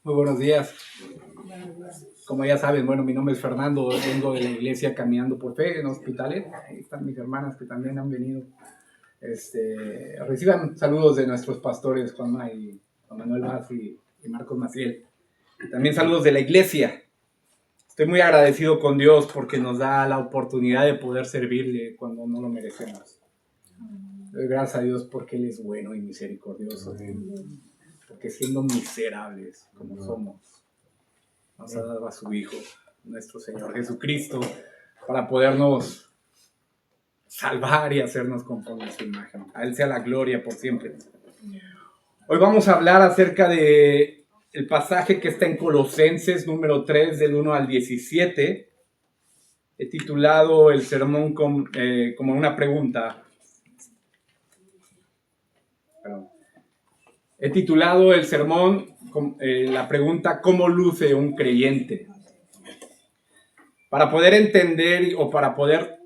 Muy buenos días. Como ya saben, bueno, mi nombre es Fernando, vengo de la iglesia Caminando por Fe en Hospitalet. Ahí están mis hermanas que también han venido. Reciban saludos de nuestros pastores Juan Manuel Vaz y Marcos Maciel. También saludos de la iglesia. Estoy muy agradecido con Dios porque nos da la oportunidad de poder servirle cuando no lo merecemos. Doy gracias a Dios porque Él es bueno y misericordioso. Porque siendo miserables como somos, nos ha dado a su Hijo, nuestro Señor Jesucristo, para podernos salvar y hacernos conforme a su imagen. A Él sea la gloria por siempre. Hoy vamos a hablar acerca de el pasaje que está en Colosenses número 3 del 1 al 17. He titulado el sermón como una pregunta. He titulado el sermón la pregunta: ¿cómo luce un creyente? Para poder entender o para poder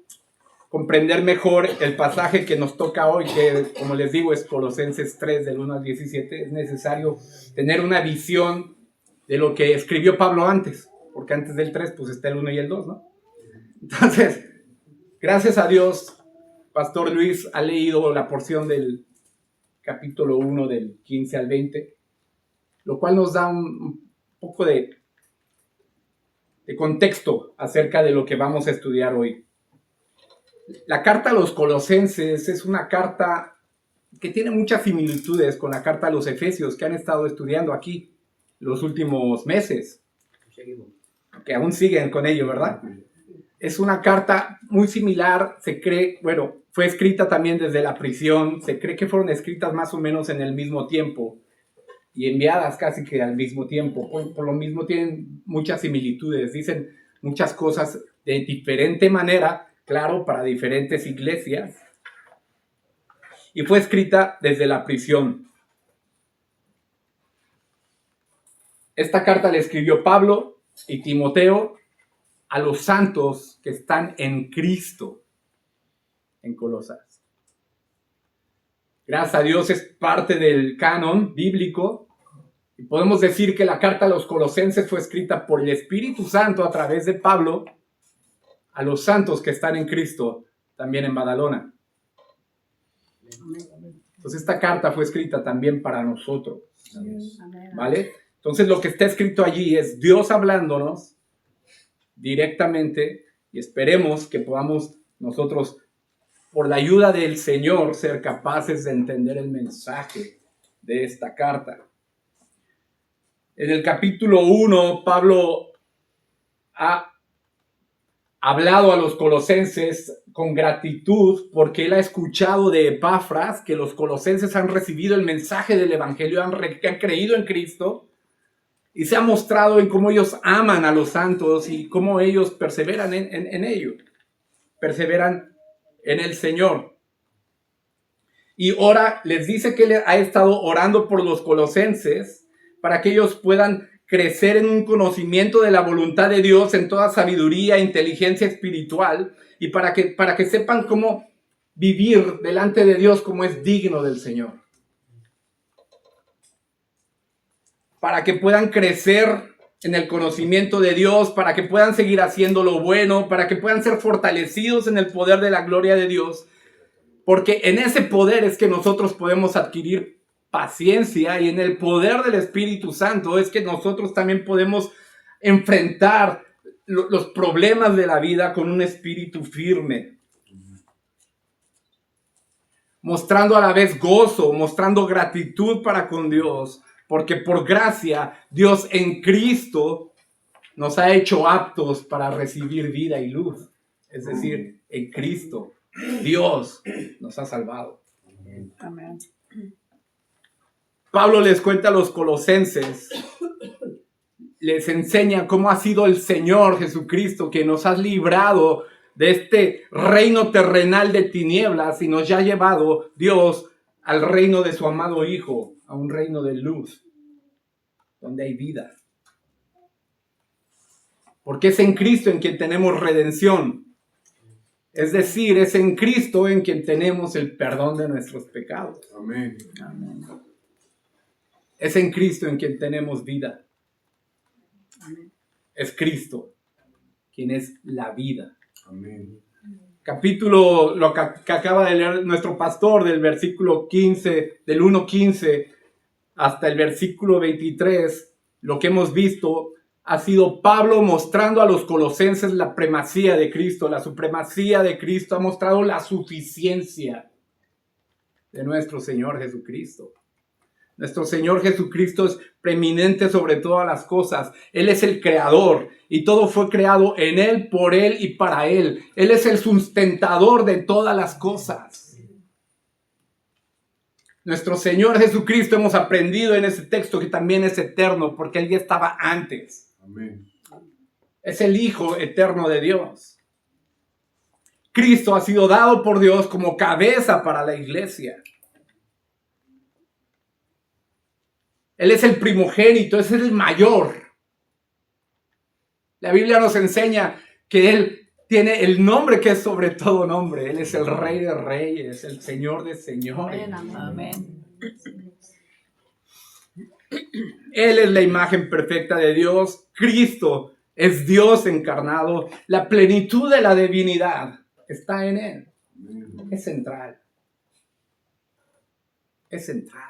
comprender mejor el pasaje que nos toca hoy, que como les digo es Colosenses 3 del 1 al 17, es necesario tener una visión de lo que escribió Pablo antes, porque antes del 3 pues está el 1 y el 2, ¿no? Entonces, gracias a Dios, Pastor Luis ha leído la porción del capítulo 1 del 15 al 20, lo cual nos da un poco de contexto acerca de lo que vamos a estudiar hoy. La carta a los Colosenses es una carta que tiene muchas similitudes con la carta a los Efesios que han estado estudiando aquí los últimos meses, que aún siguen con ello, ¿verdad? Es una carta muy similar, se cree, bueno, fue escrita también desde la prisión, se cree que fueron escritas más o menos en el mismo tiempo y enviadas casi que al mismo tiempo. Por lo mismo tienen muchas similitudes, dicen muchas cosas de diferente manera, claro, para diferentes iglesias. Y fue escrita desde la prisión. Esta carta la escribió Pablo y Timoteo a los santos que están en Cristo, en Colosas. Gracias a Dios es parte del canon bíblico y podemos decir que la carta a los Colosenses fue escrita por el Espíritu Santo a través de Pablo a los santos que están en Cristo, también en Badalona. Entonces esta carta fue escrita también para nosotros, ¿vale? Entonces lo que está escrito allí es Dios hablándonos directamente y esperemos que podamos nosotros, por la ayuda del Señor, ser capaces de entender el mensaje de esta carta. En el capítulo 1, Pablo ha hablado a los colosenses con gratitud porque él ha escuchado de Epafras que los colosenses han recibido el mensaje del evangelio, han creído en Cristo y se ha mostrado en cómo ellos aman a los santos y cómo ellos perseveran en ello, perseveran en el Señor. Y ahora les dice que él ha estado orando por los colosenses para que ellos puedan crecer en un conocimiento de la voluntad de Dios en toda sabiduría e inteligencia espiritual y para que sepan cómo vivir delante de Dios como es digno del Señor. Para que puedan crecer en el conocimiento de Dios, para que puedan seguir haciendo lo bueno, para que puedan ser fortalecidos en el poder de la gloria de Dios, porque en ese poder es que nosotros podemos adquirir paciencia y en el poder del Espíritu Santo es que nosotros también podemos enfrentar los problemas de la vida con un espíritu firme, mostrando a la vez gozo, mostrando gratitud para con Dios, porque por gracia Dios en Cristo nos ha hecho aptos para recibir vida y luz. Es decir, en Cristo Dios nos ha salvado. Amén. Pablo les cuenta a los colosenses, les enseña cómo ha sido el Señor Jesucristo que nos ha librado de este reino terrenal de tinieblas y nos ha llevado Dios al reino de su amado Hijo, a un reino de luz, donde hay vida. Porque es en Cristo en quien tenemos redención. Es decir, es en Cristo en quien tenemos el perdón de nuestros pecados. Amén. Amén. Es en Cristo en quien tenemos vida. Es Cristo, quien es la vida. Amén. Capítulo, lo que acaba de leer nuestro pastor, del versículo 15, del 1:15 hasta el versículo 23, lo que hemos visto ha sido Pablo mostrando a los colosenses la primacía de Cristo, la supremacía de Cristo, ha mostrado la suficiencia de nuestro Señor Jesucristo. Nuestro Señor Jesucristo es preeminente sobre todas las cosas. Él es el creador y todo fue creado en Él, por Él y para Él. Él es el sustentador de todas las cosas. Nuestro Señor Jesucristo, hemos aprendido en ese texto que también es eterno porque Él ya estaba antes. Amén. Es el Hijo eterno de Dios. Cristo ha sido dado por Dios como cabeza para la iglesia. Él es el primogénito, es el mayor. La Biblia nos enseña que Él tiene el nombre que es sobre todo nombre. Él es el Rey de Reyes, el Señor de Señores. Amén. Él es la imagen perfecta de Dios. Cristo es Dios encarnado. La plenitud de la divinidad está en Él. Es central. Es central.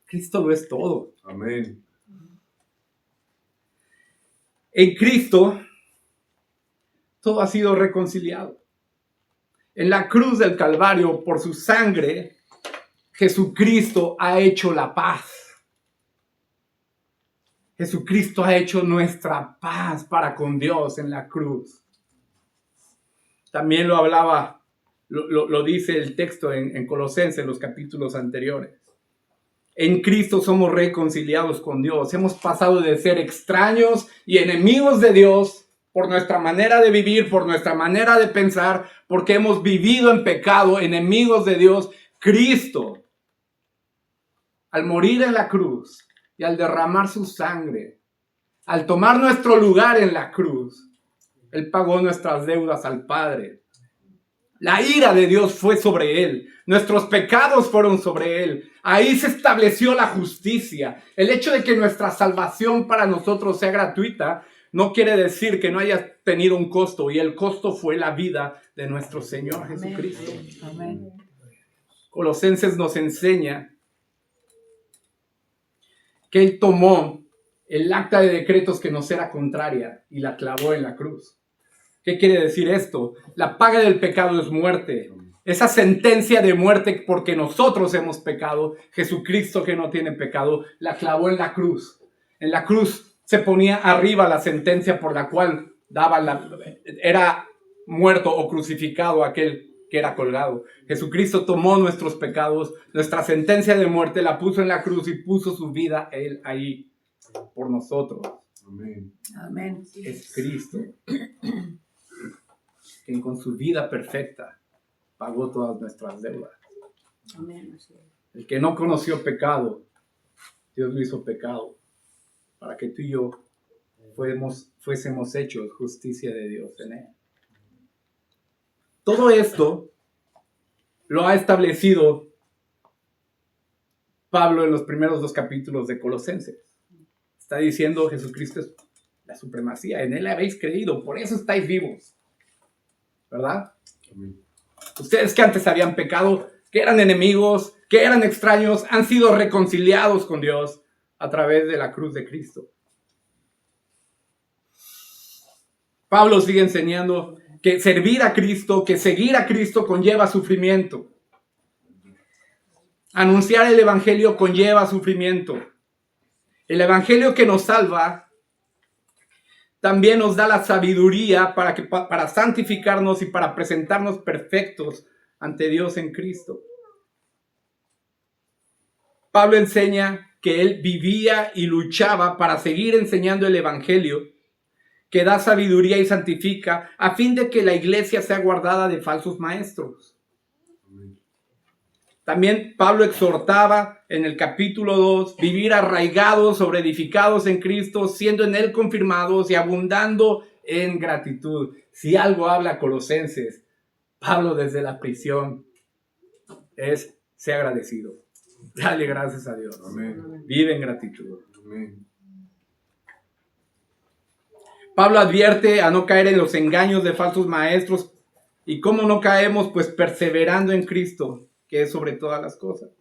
Cristo lo es todo. Amén. En Cristo todo ha sido reconciliado. En la cruz del Calvario, por su sangre, Jesucristo ha hecho la paz. Jesucristo ha hecho nuestra paz para con Dios en la cruz. También lo hablaba, lo dice el texto en Colosenses, los capítulos anteriores. En Cristo somos reconciliados con Dios. Hemos pasado de ser extraños y enemigos de Dios por nuestra manera de vivir, por nuestra manera de pensar, porque hemos vivido en pecado, enemigos de Dios. Cristo, al morir en la cruz y al derramar su sangre, al tomar nuestro lugar en la cruz, Él pagó nuestras deudas al Padre. La ira de Dios fue sobre Él. Nuestros pecados fueron sobre Él. Ahí se estableció la justicia. El hecho de que nuestra salvación para nosotros sea gratuita no quiere decir que no haya tenido un costo. Y el costo fue la vida de nuestro Señor Jesucristo. Amén. Colosenses nos enseña que Él tomó el acta de decretos que nos era contraria y la clavó en la cruz. ¿Qué quiere decir esto? La paga del pecado es muerte. Esa sentencia de muerte porque nosotros hemos pecado, Jesucristo que no tiene pecado, la clavó en la cruz. En la cruz se ponía arriba la sentencia por la cual era muerto o crucificado aquel que era colgado. Jesucristo tomó nuestros pecados, nuestra sentencia de muerte, la puso en la cruz y puso su vida Él ahí por nosotros. Amén. Amén. Es Cristo quien con su vida perfecta pagó todas nuestras deudas. Amén. El que no conoció pecado, Dios lo hizo pecado para que tú y yo fuésemos hechos justicia de Dios en Él. Todo esto lo ha establecido Pablo en los primeros 2 capítulos de Colosenses. Está diciendo Jesucristo es la supremacía, en Él habéis creído, por eso estáis vivos. ¿Verdad? Amén. Ustedes que antes habían pecado, que eran enemigos, que eran extraños, han sido reconciliados con Dios a través de la cruz de Cristo. Pablo sigue enseñando que servir a Cristo, que seguir a Cristo conlleva sufrimiento. Anunciar el evangelio conlleva sufrimiento. El evangelio que nos salva también nos da la sabiduría para santificarnos y para presentarnos perfectos ante Dios en Cristo. Pablo enseña que él vivía y luchaba para seguir enseñando el evangelio, que da sabiduría y santifica, a fin de que la iglesia sea guardada de falsos maestros. También Pablo exhortaba en el capítulo 2, vivir arraigados, sobreedificados en Cristo, siendo en Él confirmados y abundando en gratitud. Si algo habla Colosenses, Pablo desde la prisión, es ser agradecido. Dale gracias a Dios. Amén. Vive en gratitud. Amén. Pablo advierte a no caer en los engaños de falsos maestros. ¿Y cómo no caemos? Pues perseverando en Cristo, que es sobre todas las cosas,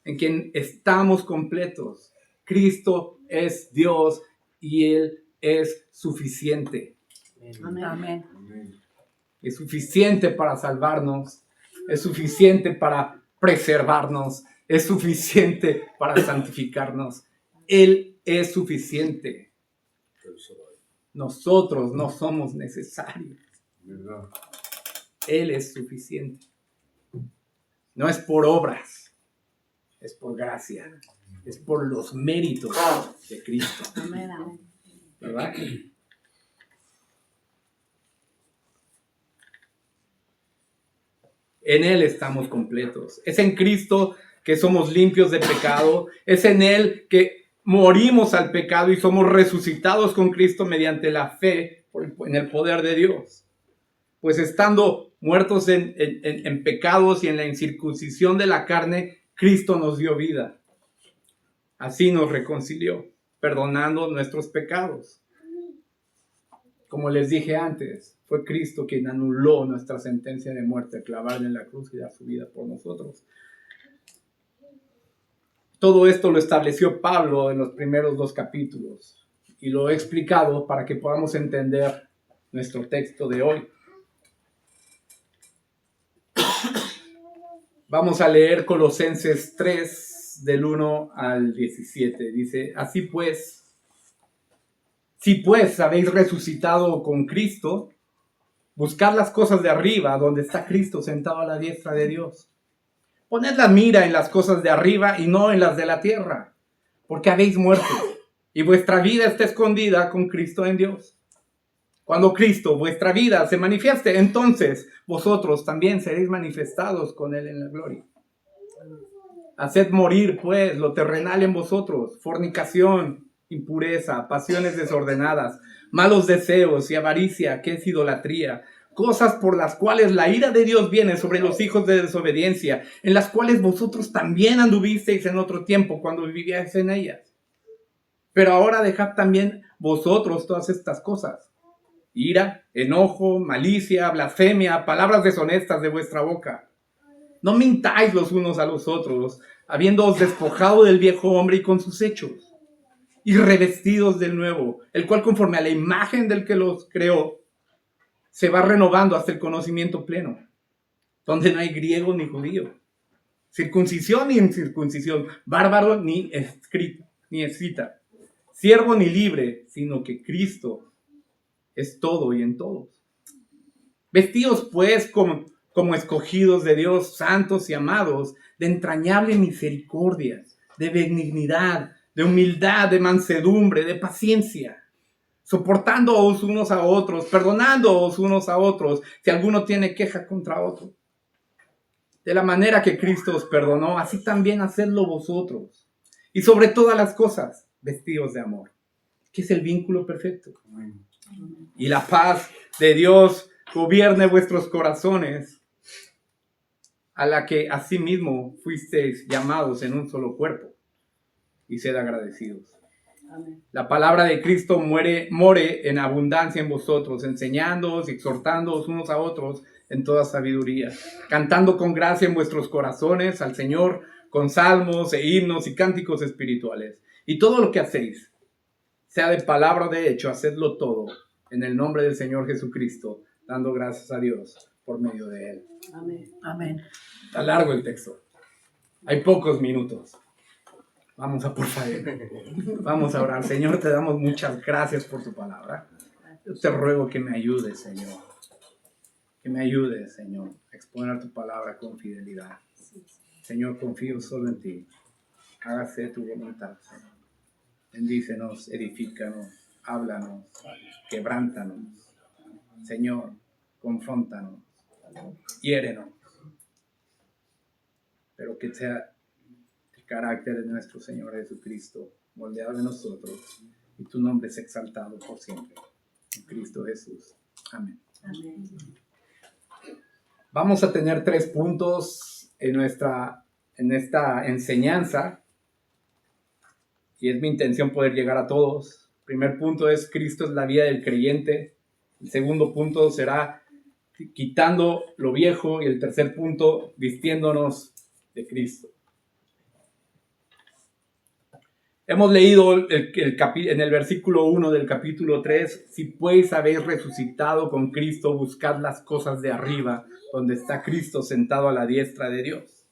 en quien estamos completos. Cristo es Dios y Él es suficiente. Amén. Amén. Es suficiente para salvarnos, es suficiente para preservarnos, es suficiente para santificarnos. Él es suficiente. Nosotros no somos necesarios. Él es suficiente. No es por obras, es por gracia, es por los méritos de Cristo. Amén, amén. ¿Verdad? En Él estamos completos. Es en Cristo que somos limpios de pecado. Es en Él que morimos al pecado y somos resucitados con Cristo mediante la fe en el poder de Dios. Pues estando muertos en pecados y en la incircuncisión de la carne, Cristo nos dio vida. Así nos reconcilió, perdonando nuestros pecados. Como les dije antes, fue Cristo quien anuló nuestra sentencia de muerte, clavarla en la cruz y dar su vida por nosotros. Todo esto lo estableció Pablo en los primeros 2 capítulos y lo he explicado para que podamos entender nuestro texto de hoy. Vamos a leer Colosenses 3, del 1 al 17. Dice, así pues, si pues habéis resucitado con Cristo, buscad las cosas de arriba, donde está Cristo sentado a la diestra de Dios. Poned la mira en las cosas de arriba y no en las de la tierra, porque habéis muerto, y vuestra vida está escondida con Cristo en Dios. Cuando Cristo, vuestra vida, se manifieste, entonces vosotros también seréis manifestados con Él en la gloria. Haced morir, pues, lo terrenal en vosotros, fornicación, impureza, pasiones desordenadas, malos deseos y avaricia, que es idolatría, cosas por las cuales la ira de Dios viene sobre los hijos de desobediencia, en las cuales vosotros también anduvisteis en otro tiempo cuando vivíais en ellas. Pero ahora dejad también vosotros todas estas cosas: ira, enojo, malicia, blasfemia, palabras deshonestas de vuestra boca. No mintáis los unos a los otros, habiéndoos despojado del viejo hombre y con sus hechos, y revestidos del nuevo, el cual conforme a la imagen del que los creó, se va renovando hasta el conocimiento pleno, donde no hay griego ni judío, circuncisión ni incircuncisión, bárbaro ni escita, siervo ni libre, sino que Cristo es todo y en todos. Vestíos pues como escogidos de Dios, santos y amados, de entrañable misericordia, de benignidad, de humildad, de mansedumbre, de paciencia, soportándoos unos a otros, perdonándoos unos a otros, si alguno tiene queja contra otro. De la manera que Cristo os perdonó, así también hacedlo vosotros. Y sobre todas las cosas, vestíos de amor, que es el vínculo perfecto. Y la paz de Dios gobierne vuestros corazones, a la que asimismo fuisteis llamados en un solo cuerpo, y sed agradecidos. Amén. La palabra de Cristo more en abundancia en vosotros, enseñándoos y exhortándoos unos a otros en toda sabiduría, cantando con gracia en vuestros corazones al Señor con salmos e himnos y cánticos espirituales. Y todo lo que hacéis, sea de palabra o de hecho, hacedlo todo en el nombre del Señor Jesucristo, dando gracias a Dios por medio de Él. Amén. Amén. Está largo el texto. Hay pocos minutos. Vamos a por favor. Vamos a orar. Señor, te damos muchas gracias por tu palabra. Yo te ruego que me ayudes, Señor. Que me ayudes, Señor, a exponer tu palabra con fidelidad. Señor, confío solo en ti. Hágase tu voluntad, Señor. Bendícenos, edifícanos, háblanos, quebrántanos. Señor, confróntanos, hiérenos. Pero que sea el carácter de nuestro Señor Jesucristo moldeado en nosotros y tu nombre es exaltado por siempre. En Cristo Jesús. Amén. Amén. Vamos a tener 3 puntos en esta enseñanza y es mi intención poder llegar a todos. Primer punto es Cristo es la vida del creyente. El segundo punto será quitando lo viejo. Y el tercer punto, vistiéndonos de Cristo. Hemos leído en el versículo 1 del capítulo 3, si pues habéis resucitado con Cristo, buscad las cosas de arriba, donde está Cristo sentado a la diestra de Dios.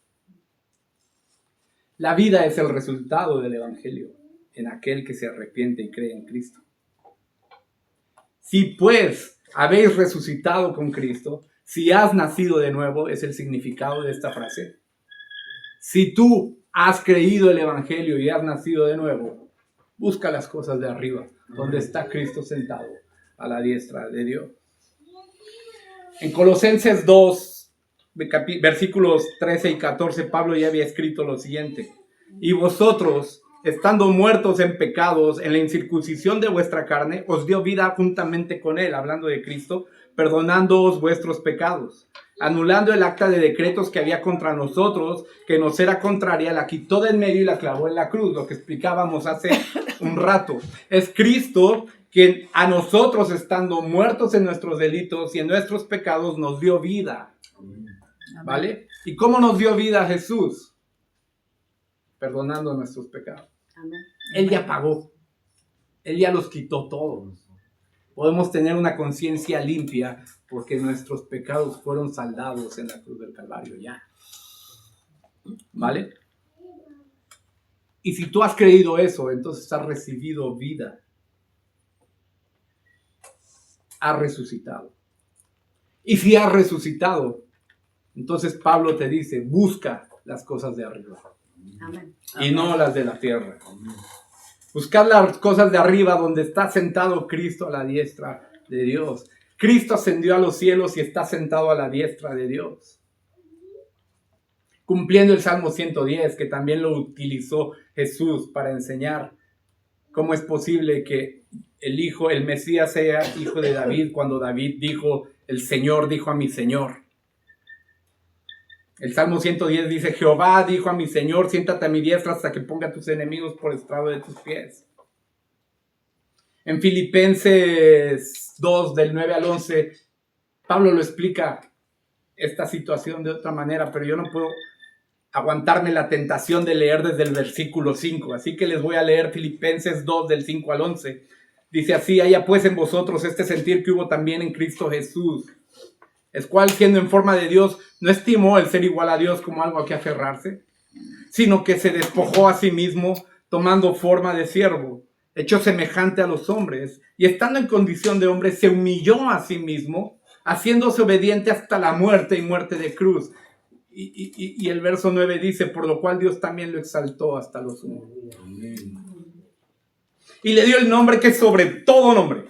La vida es el resultado del Evangelio, en aquel que se arrepiente y cree en Cristo. Si pues habéis resucitado con Cristo, si has nacido de nuevo, es el significado de esta frase. Si tú has creído el Evangelio y has nacido de nuevo, busca las cosas de arriba, donde está Cristo sentado a la diestra de Dios. En Colosenses 2, versículos 13 y 14, Pablo ya había escrito lo siguiente. Y vosotros, estando muertos en pecados, en la incircuncisión de vuestra carne, os dio vida juntamente con él, hablando de Cristo, perdonándoos vuestros pecados, anulando el acta de decretos que había contra nosotros, que nos era contraria, la quitó del medio y la clavó en la cruz, lo que explicábamos hace un rato. Es Cristo quien a nosotros, estando muertos en nuestros delitos y en nuestros pecados, nos dio vida. ¿Vale? ¿Y cómo nos dio vida Jesús? Perdonando nuestros pecados. Amén. Él ya pagó. Él ya los quitó todos. Podemos tener una conciencia limpia porque nuestros pecados fueron saldados en la cruz del Calvario ya. ¿Vale? Y si tú has creído eso, entonces has recibido vida. Has resucitado. Y si has resucitado, entonces Pablo te dice, busca las cosas de arriba. Amén. Y no las de la tierra. Buscad las cosas de arriba donde está sentado Cristo a la diestra de Dios. Cristo ascendió a los cielos y está sentado a la diestra de Dios. Cumpliendo el Salmo 110, que también lo utilizó Jesús para enseñar cómo es posible que el Mesías sea hijo de David, cuando David dijo, el Señor dijo a mi Señor. El Salmo 110 dice, Jehová dijo a mi Señor, siéntate a mi diestra hasta que ponga a tus enemigos por estrado de tus pies. En Filipenses 2, del 9 al 11, Pablo lo explica esta situación de otra manera, pero yo no puedo aguantarme la tentación de leer desde el versículo 5, así que les voy a leer Filipenses 2, del 5 al 11. Dice así, haya pues en vosotros este sentir que hubo también en Cristo Jesús, el cual, siendo en forma de Dios, no estimó el ser igual a Dios como algo a que aferrarse, sino que se despojó a sí mismo, tomando forma de siervo, hecho semejante a los hombres, y estando en condición de hombre, se humilló a sí mismo, haciéndose obediente hasta la muerte y muerte de cruz. Y el verso 9 dice, por lo cual Dios también lo exaltó hasta lo sumo. Y le dio el nombre que es sobre todo nombre,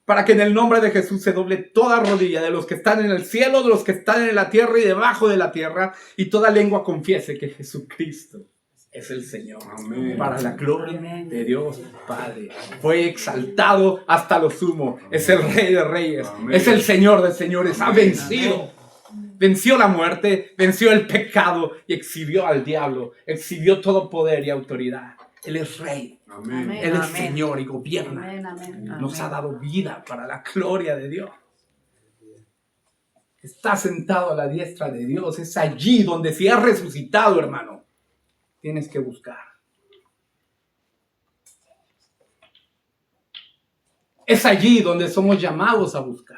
para que en el nombre de Jesús se doble toda rodilla de los que están en el cielo, de los que están en la tierra y debajo de la tierra, y toda lengua confiese que Jesucristo es el Señor. Amén. Para la gloria Amén. De Dios Padre. Fue exaltado hasta lo sumo. Es el Rey de Reyes. Amén. Es el Señor de señores. Ha vencido. Venció la muerte, venció el pecado y exhibió al diablo. Exhibió todo poder y autoridad. Él es Rey. Amén. Él es Amén. Señor y gobierna. Amén. Amén. Nos ha dado vida para la gloria de Dios. Está sentado a la diestra de Dios. Es allí donde si has resucitado, hermano, tienes que buscar. Es allí donde somos llamados a buscar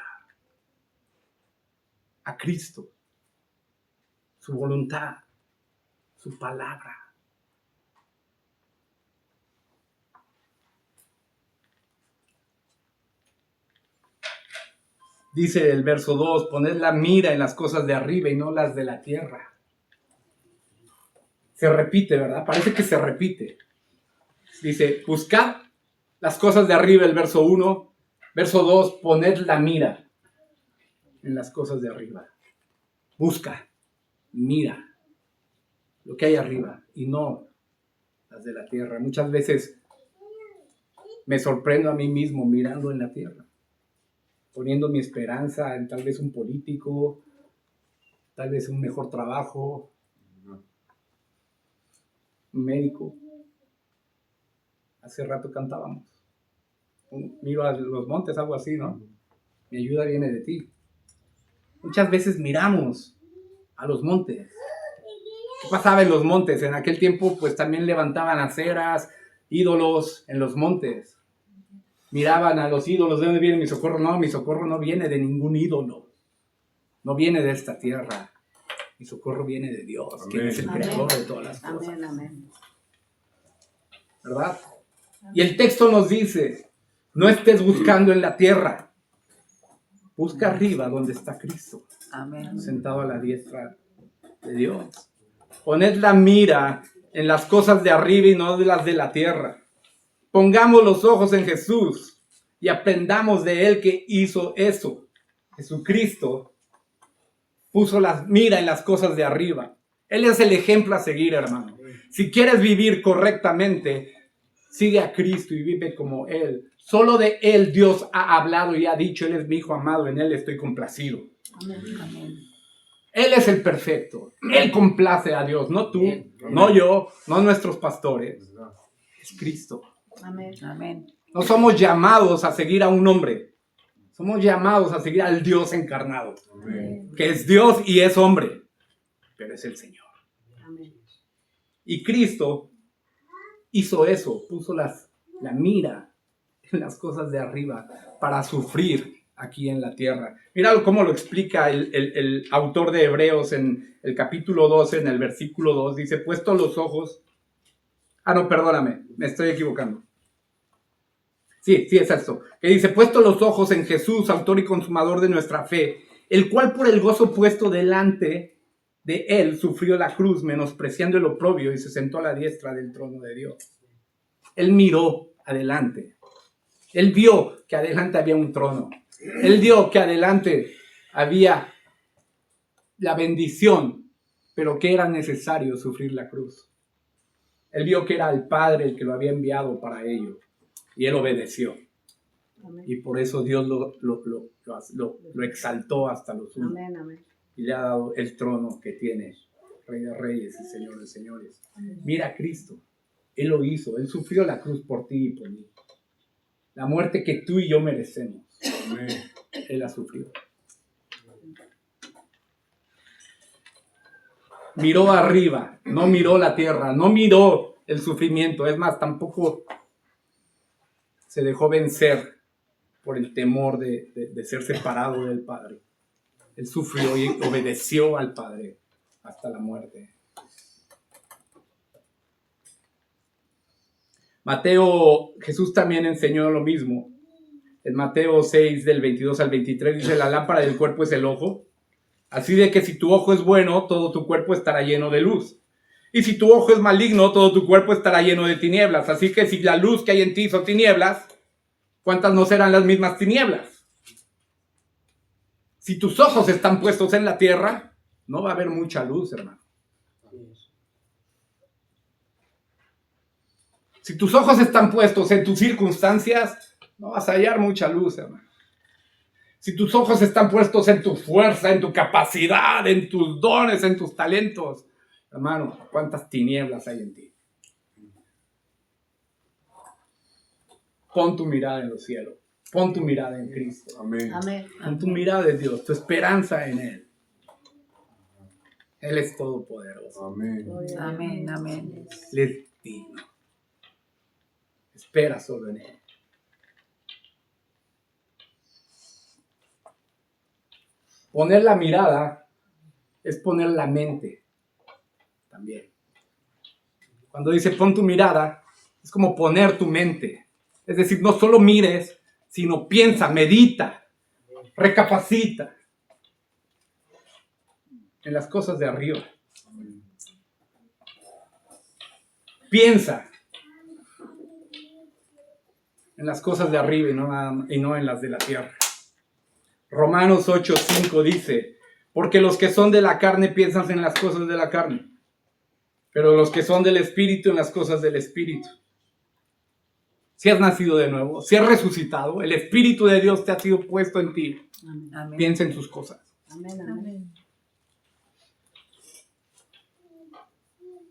a Cristo, su voluntad, su palabra. Dice el verso 2, poned la mira en las cosas de arriba y no las de la tierra. Se repite, ¿verdad? Parece que se repite. Dice, buscad las cosas de arriba, el verso 1. Verso 2, poned la mira en las cosas de arriba. Busca, mira lo que hay arriba y no las de la tierra. Muchas veces me sorprendo a mí mismo mirando en la tierra, poniendo mi esperanza en tal vez un político, tal vez un mejor trabajo, un médico. Hace rato cantábamos, miro a los montes, algo así, ¿no? Mi ayuda viene de ti. Muchas veces miramos a los montes. ¿Qué pasaba en los montes? En aquel tiempo, pues también levantaban aceras, ídolos en los montes. Miraban a los ídolos, ¿de dónde viene mi socorro? No, mi socorro no viene de ningún ídolo. No viene de esta tierra. Mi socorro viene de Dios, quien es el creador de todas las cosas. Amén, amén. ¿Verdad? Y el texto nos dice, no estés buscando en la tierra. Busca arriba donde está Cristo, Amén. sentado a la diestra de Dios. Poned la mira en las cosas de arriba y no de las de la tierra. Pongamos los ojos en Jesús y aprendamos de Él que hizo eso. Jesucristo puso la mira en las cosas de arriba. Él es el ejemplo a seguir, hermano. Si quieres vivir correctamente, sigue a Cristo y vive como Él. Solo de Él Dios ha hablado y ha dicho, Él es mi Hijo amado, en Él estoy complacido. Amén, amén. Él es el perfecto. Él complace a Dios, no tú, no yo, no nuestros pastores. Es Cristo. Amén, amén. No somos llamados a seguir a un hombre. Somos llamados a seguir al Dios encarnado. Amén. Que es Dios y es hombre, pero es el Señor. Amén. Y Cristo hizo eso, puso la mira en las cosas de arriba para sufrir aquí en la tierra. Mira cómo lo explica el autor de Hebreos en el capítulo 12, en el versículo 2. Dice, puesto los ojos... no, perdóname, me estoy equivocando. Sí, es esto. Que dice, puesto los ojos en Jesús, autor y consumador de nuestra fe, el cual por el gozo puesto delante de él sufrió la cruz, menospreciando el oprobio, y se sentó a la diestra del trono de Dios. Él miró adelante. Él vio que adelante había un trono. Él vio que adelante había la bendición, pero que era necesario sufrir la cruz. Él vio que era el Padre el que lo había enviado para ello. Y él obedeció. Amén. Y por eso Dios lo exaltó hasta lo sumo. Amén, amén. Y le ha dado el trono que tiene, Rey de Reyes y Señor de Señores. Mira a Cristo. Él lo hizo. Él sufrió la cruz por ti y por mí. La muerte que tú y yo merecemos. Amén. Él la sufrió. Miró arriba, no miró la tierra, no miró el sufrimiento. Es más, tampoco se dejó vencer por el temor de ser separado del Padre. Él sufrió y obedeció al Padre hasta la muerte. Jesús también enseñó lo mismo. En Mateo 6, del 22 al 23, dice, la lámpara del cuerpo es el ojo. Así de que si tu ojo es bueno, todo tu cuerpo estará lleno de luz. Y si tu ojo es maligno, todo tu cuerpo estará lleno de tinieblas. Así que si la luz que hay en ti son tinieblas, ¿cuántas no serán las mismas tinieblas? Si tus ojos están puestos en la tierra, no va a haber mucha luz, hermano. Si tus ojos están puestos en tus circunstancias, no vas a hallar mucha luz, hermano. Si tus ojos están puestos en tu fuerza, en tu capacidad, en tus dones, en tus talentos, hermano, ¿cuántas tinieblas hay en ti? Pon tu mirada en los cielos. Pon tu mirada en Cristo. Amén. Amén. Pon tu mirada en Dios, tu esperanza en Él. Él es todopoderoso. Amén. Amén, amén. Él es digno. Espera solo en Él. Poner la mirada es poner la mente también. Cuando dice pon tu mirada, es como poner tu mente. Es decir, no solo mires, sino piensa, medita, recapacita en las cosas de arriba. Piensa en las cosas de arriba y no en las de la tierra. Romanos 8:5 dice, porque los que son de la carne piensan en las cosas de la carne, pero los que son del Espíritu en las cosas del Espíritu. Si has nacido de nuevo, si has resucitado, el Espíritu de Dios te ha sido puesto en ti. Amén. Piensa en sus cosas. Amén, amén.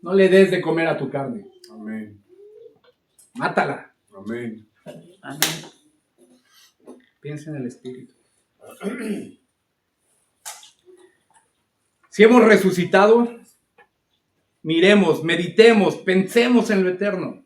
No le des de comer a tu carne. Amén. Mátala. Amén. Amén. Piensa en el Espíritu. Si hemos resucitado, miremos, meditemos, pensemos en lo eterno.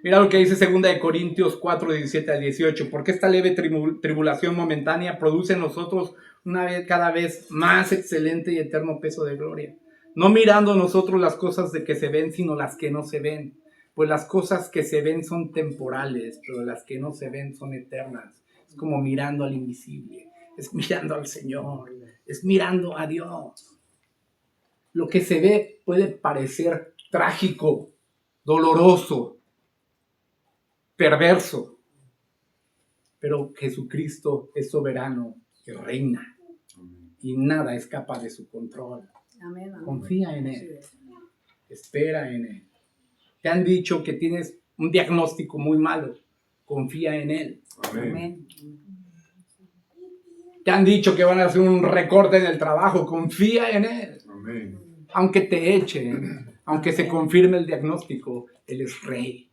Mira lo que dice 2 Corintios 4, 17 a 18. Porque esta leve tribulación momentánea produce en nosotros una vez cada vez más excelente y eterno peso de gloria. No mirando nosotros las cosas de que se ven, sino las que no se ven. Pues las cosas que se ven son temporales, pero las que no se ven son eternas. Es como mirando al invisible, es mirando al Señor, es mirando a Dios. Lo que se ve puede parecer trágico, doloroso, perverso, pero Jesucristo es soberano y reina, y nada escapa de su control. Amén. Confía en Él, espera en Él. Te han dicho que tienes un diagnóstico muy malo, confía en Él. Amén. Te han dicho que van a hacer un recorte en el trabajo, confía en Él. Amén. Aunque te echen, aunque se confirme el diagnóstico, Él es Rey.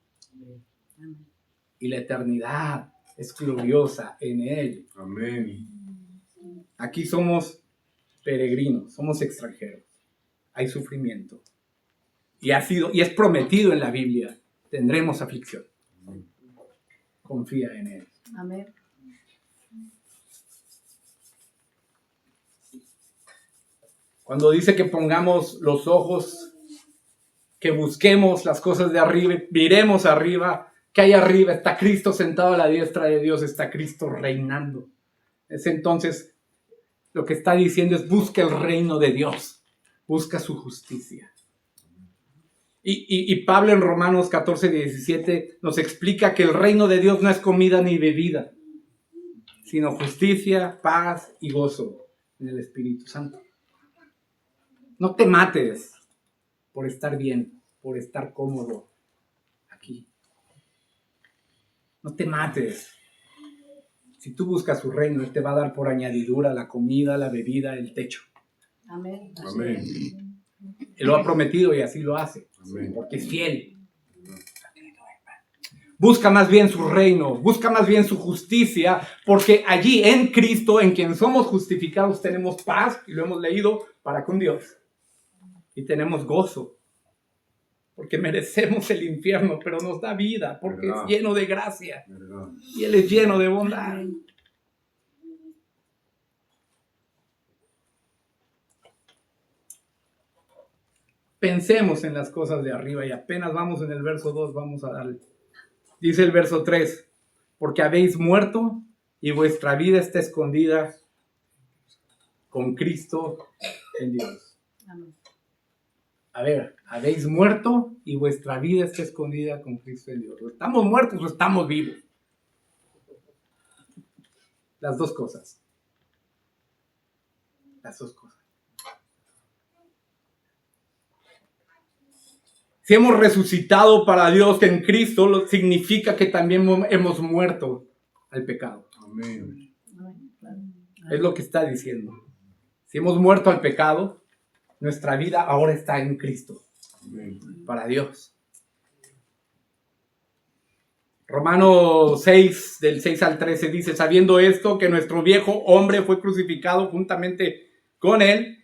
Y la eternidad es gloriosa en Él. Amén. Aquí somos peregrinos, somos extranjeros. Hay sufrimiento. Y es prometido en la Biblia, tendremos aflicción. Confía en Él. Amén. Cuando dice que pongamos los ojos, que busquemos las cosas de arriba, miremos arriba, que hay arriba está Cristo sentado a la diestra de Dios, está Cristo reinando. Es entonces lo que está diciendo es busca el reino de Dios, busca su justicia. Y Pablo en Romanos 14, 17 nos explica que el reino de Dios no es comida ni bebida, sino justicia, paz y gozo en el Espíritu Santo. No te mates por estar bien, por estar cómodo aquí. No te mates. Si tú buscas su reino, Él te va a dar por añadidura la comida, la bebida, el techo. Amén. Amén. Él lo ha prometido y así lo hace, Amén. porque es fiel. Busca más bien su reino, busca más bien su justicia, porque allí en Cristo, en quien somos justificados, tenemos paz, y lo hemos leído, para con Dios. Y tenemos gozo, porque merecemos el infierno, pero nos da vida, porque ¿Verdad? es lleno de gracia, ¿Verdad? y Él es lleno de bondad. Pensemos en las cosas de arriba, y apenas vamos en el verso 2, vamos a darle. Dice el verso 3, porque habéis muerto y vuestra vida está escondida con Cristo en Dios. Amén. A ver, habéis muerto y vuestra vida está escondida con Cristo en Dios. ¿Estamos muertos o estamos vivos? Las dos cosas. Las dos cosas. Si hemos resucitado para Dios en Cristo, significa que también hemos muerto al pecado. Amén. Es lo que está diciendo. Si hemos muerto al pecado, nuestra vida ahora está en Cristo, Amén. para Dios. Romanos 6, del 6 al 13 dice, sabiendo esto, que nuestro viejo hombre fue crucificado juntamente con él,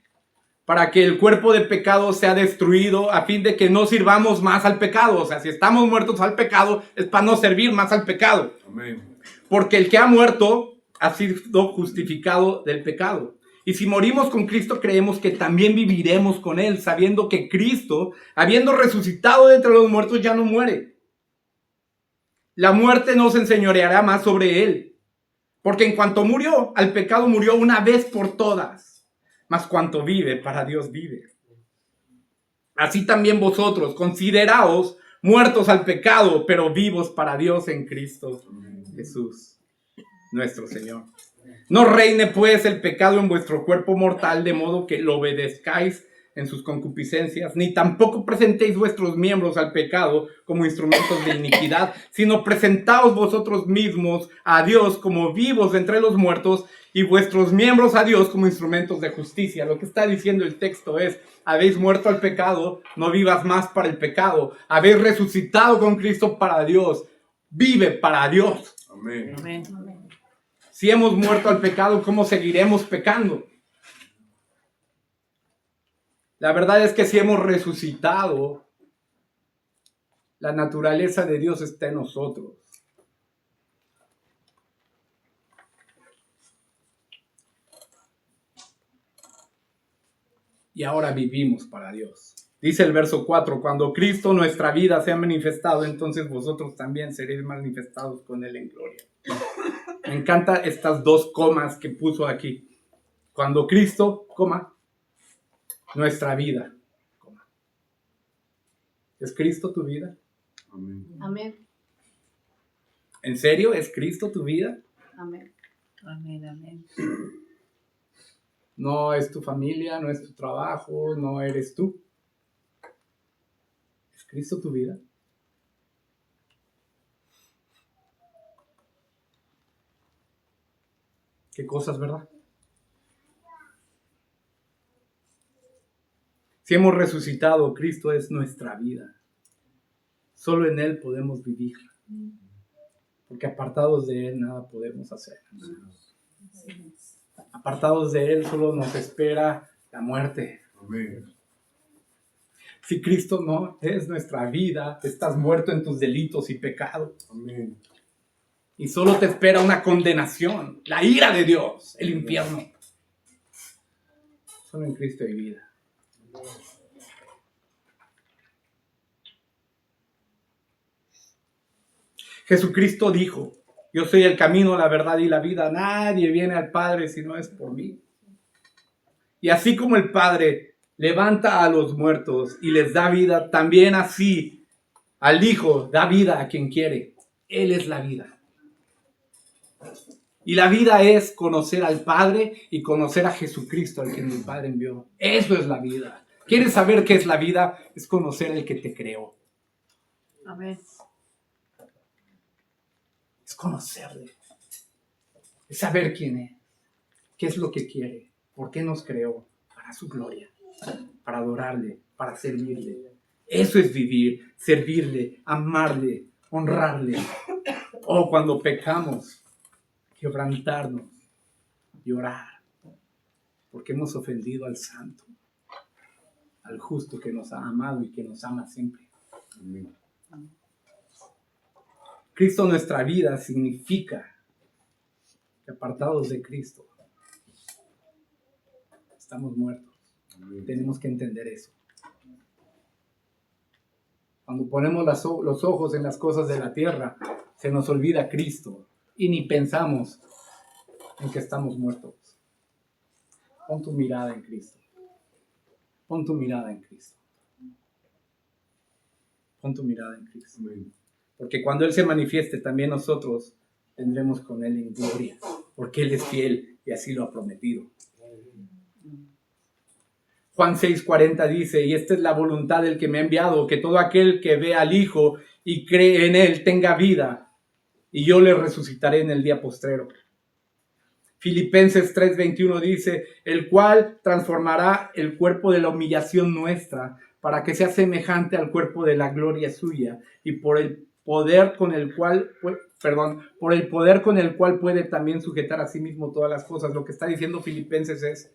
para que el cuerpo de pecado sea destruido, a fin de que no sirvamos más al pecado. O sea, si estamos muertos al pecado, es para no servir más al pecado. Amén. Porque el que ha muerto ha sido justificado del pecado. Y si morimos con Cristo, creemos que también viviremos con Él, sabiendo que Cristo, habiendo resucitado de entre los muertos, ya no muere. La muerte no se enseñoreará más sobre Él. Porque en cuanto murió, al pecado murió una vez por todas. Mas cuanto vive, para Dios vive. Así también vosotros, consideraos muertos al pecado, pero vivos para Dios en Cristo Jesús, nuestro Señor. No reine pues el pecado en vuestro cuerpo mortal, de modo que lo obedezcáis en sus concupiscencias, ni tampoco presentéis vuestros miembros al pecado como instrumentos de iniquidad, sino presentaos vosotros mismos a Dios como vivos de entre los muertos, y vuestros miembros a Dios como instrumentos de justicia. Lo que está diciendo el texto es: habéis muerto al pecado, no vivas más para el pecado. Habéis resucitado con Cristo para Dios. Vive para Dios. Amén. Amén. Si hemos muerto al pecado, ¿cómo seguiremos pecando? La verdad es que si hemos resucitado, la naturaleza de Dios está en nosotros. Y ahora vivimos para Dios. Dice el verso 4, cuando Cristo nuestra vida sea manifestado, entonces vosotros también seréis manifestados con Él en gloria. Me encantan estas dos comas que puso aquí. Cuando Cristo, coma, nuestra vida, coma. ¿Es Cristo tu vida? Amén. Amén. ¿En serio? ¿Es Cristo tu vida? Amén. Amén. Amén. No es tu familia, no es tu trabajo, no eres tú. ¿Es Cristo tu vida? ¿Qué cosas, verdad? Si hemos resucitado, Cristo es nuestra vida. Solo en Él podemos vivir. Porque apartados de Él nada podemos hacer. Apartados de Él solo nos espera la muerte. Amén. Si Cristo no es nuestra vida, estás muerto en tus delitos y pecados. Amén. Y solo te espera una condenación, la ira de Dios, el infierno. Solo en Cristo hay vida. Jesucristo dijo: yo soy el camino, la verdad y la vida. Nadie viene al Padre si no es por mí. Y así como el Padre levanta a los muertos y les da vida, también así al Hijo da vida a quien quiere. Él es la vida. Y la vida es conocer al Padre y conocer a Jesucristo, al que el Padre envió. Eso es la vida. ¿Quieres saber qué es la vida? Es conocer al que te creó. Amén. Es conocerle. Es saber quién es. ¿Qué es lo que quiere? ¿Por qué nos creó? Para su gloria. Para adorarle. Para servirle. Eso es vivir. Servirle. Amarle. Honrarle. O cuando pecamos, quebrantarnos, llorar, porque hemos ofendido al Santo, al justo que nos ha amado y que nos ama siempre. Amén. Cristo nuestra vida significa que apartados de Cristo estamos muertos. Amén. Tenemos que entender eso. Cuando ponemos los ojos en las cosas de la tierra, se nos olvida Cristo y ni pensamos en que estamos muertos. Pon tu mirada en Cristo. Pon tu mirada en Cristo. Pon tu mirada en Cristo. Amén. Porque cuando Él se manifieste, también nosotros tendremos con Él en gloria. Porque Él es fiel y así lo ha prometido. Juan 6:40 dice: y esta es la voluntad del que me ha enviado, que todo aquel que ve al Hijo y cree en Él tenga vida, y yo le resucitaré en el día postrero. Filipenses 3:21 dice: el cual transformará el cuerpo de la humillación nuestra, para que sea semejante al cuerpo de la gloria suya, y por el poder con el cual puede también sujetar a sí mismo todas las cosas. Lo que está diciendo Filipenses es: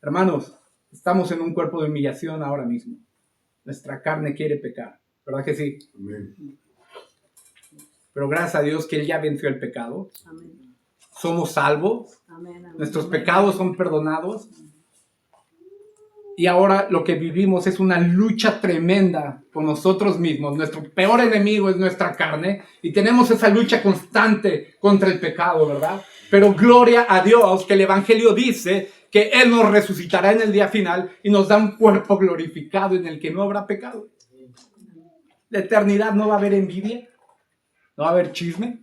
hermanos, estamos en un cuerpo de humillación ahora mismo. Nuestra carne quiere pecar, ¿verdad que sí? Amén. Pero gracias a Dios que Él ya venció el pecado. Amén. Somos salvos. Amén. Amén. Nuestros pecados son perdonados. Y ahora lo que vivimos es una lucha tremenda con nosotros mismos. Nuestro peor enemigo es nuestra carne. Y tenemos esa lucha constante contra el pecado, ¿verdad? Pero gloria a Dios que el Evangelio dice que Él nos resucitará en el día final y nos da un cuerpo glorificado en el que no habrá pecado. La eternidad no va a haber envidia, no va a haber chisme,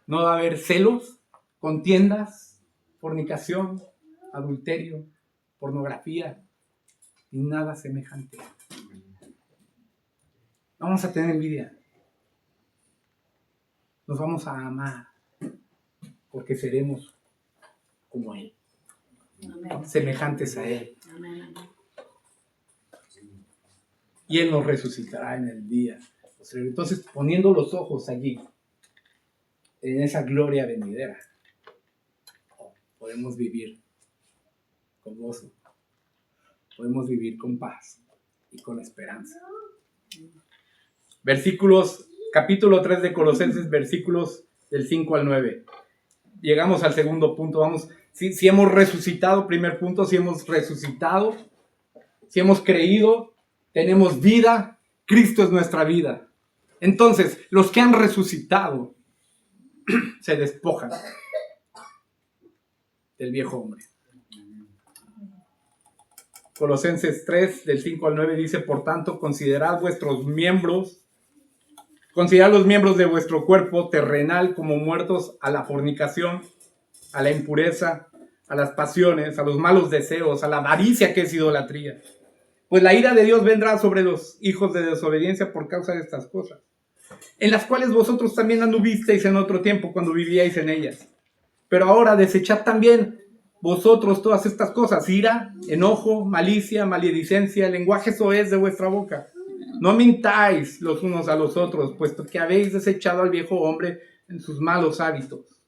no va a haber celos, contiendas, fornicación, adulterio, pornografía y nada semejante. No vamos a tener envidia. Nos vamos a amar porque seremos como Él, Amén. semejantes a Él. Amén. Y Él nos resucitará en el día posterior. Entonces, poniendo los ojos allí, en esa gloria venidera, podemos vivir con gozo, podemos vivir con paz y con esperanza. Capítulo 3 de Colosenses, versículos del 5 al 9. Llegamos al segundo punto. Vamos, si hemos resucitado, primer punto, si hemos resucitado, si hemos creído, tenemos vida, Cristo es nuestra vida. Entonces, los que han resucitado se despojan del viejo hombre. Colosenses 3, del 5 al 9 dice: por tanto, considerad los miembros de vuestro cuerpo terrenal como muertos a la fornicación, a la impureza, a las pasiones, a los malos deseos, a la avaricia que es idolatría. Pues la ira de Dios vendrá sobre los hijos de desobediencia por causa de estas cosas, en las cuales vosotros también anduvisteis en otro tiempo cuando vivíais en ellas. Pero ahora desechad también vosotros todas estas cosas: ira, enojo, malicia, maledicencia, lenguaje soez de vuestra boca. No mintáis los unos a los otros, puesto que habéis desechado al viejo hombre en sus malos hábitos.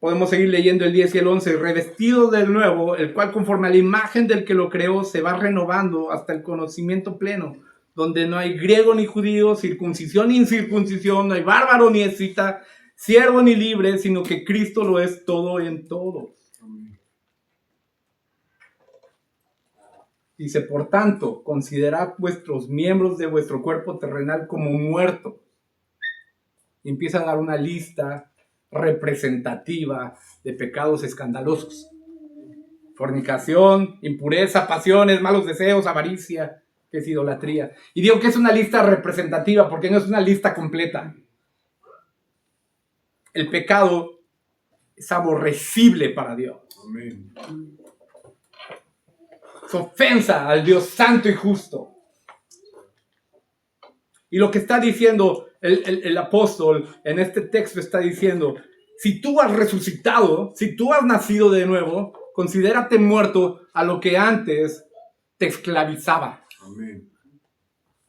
Podemos seguir leyendo el 10 y el 11. Revestido del nuevo, el cual conforme a la imagen del que lo creó se va renovando hasta el conocimiento pleno, donde no hay griego ni judío, circuncisión ni incircuncisión, no hay bárbaro ni escita, siervo ni libre, sino que Cristo lo es todo en todos. Dice: por tanto, considerad vuestros miembros de vuestro cuerpo terrenal como muertos. Y empieza a dar una lista representativa de pecados escandalosos: fornicación, impureza, pasiones, malos deseos, avaricia, que es idolatría. Y digo que es una lista representativa porque no es una lista completa. El pecado es aborrecible para Dios. Amén. Es ofensa al Dios santo y justo. Y lo que está diciendo el apóstol en este texto está diciendo: si tú has resucitado, si tú has nacido de nuevo, considérate muerto a lo que antes te esclavizaba. Amén.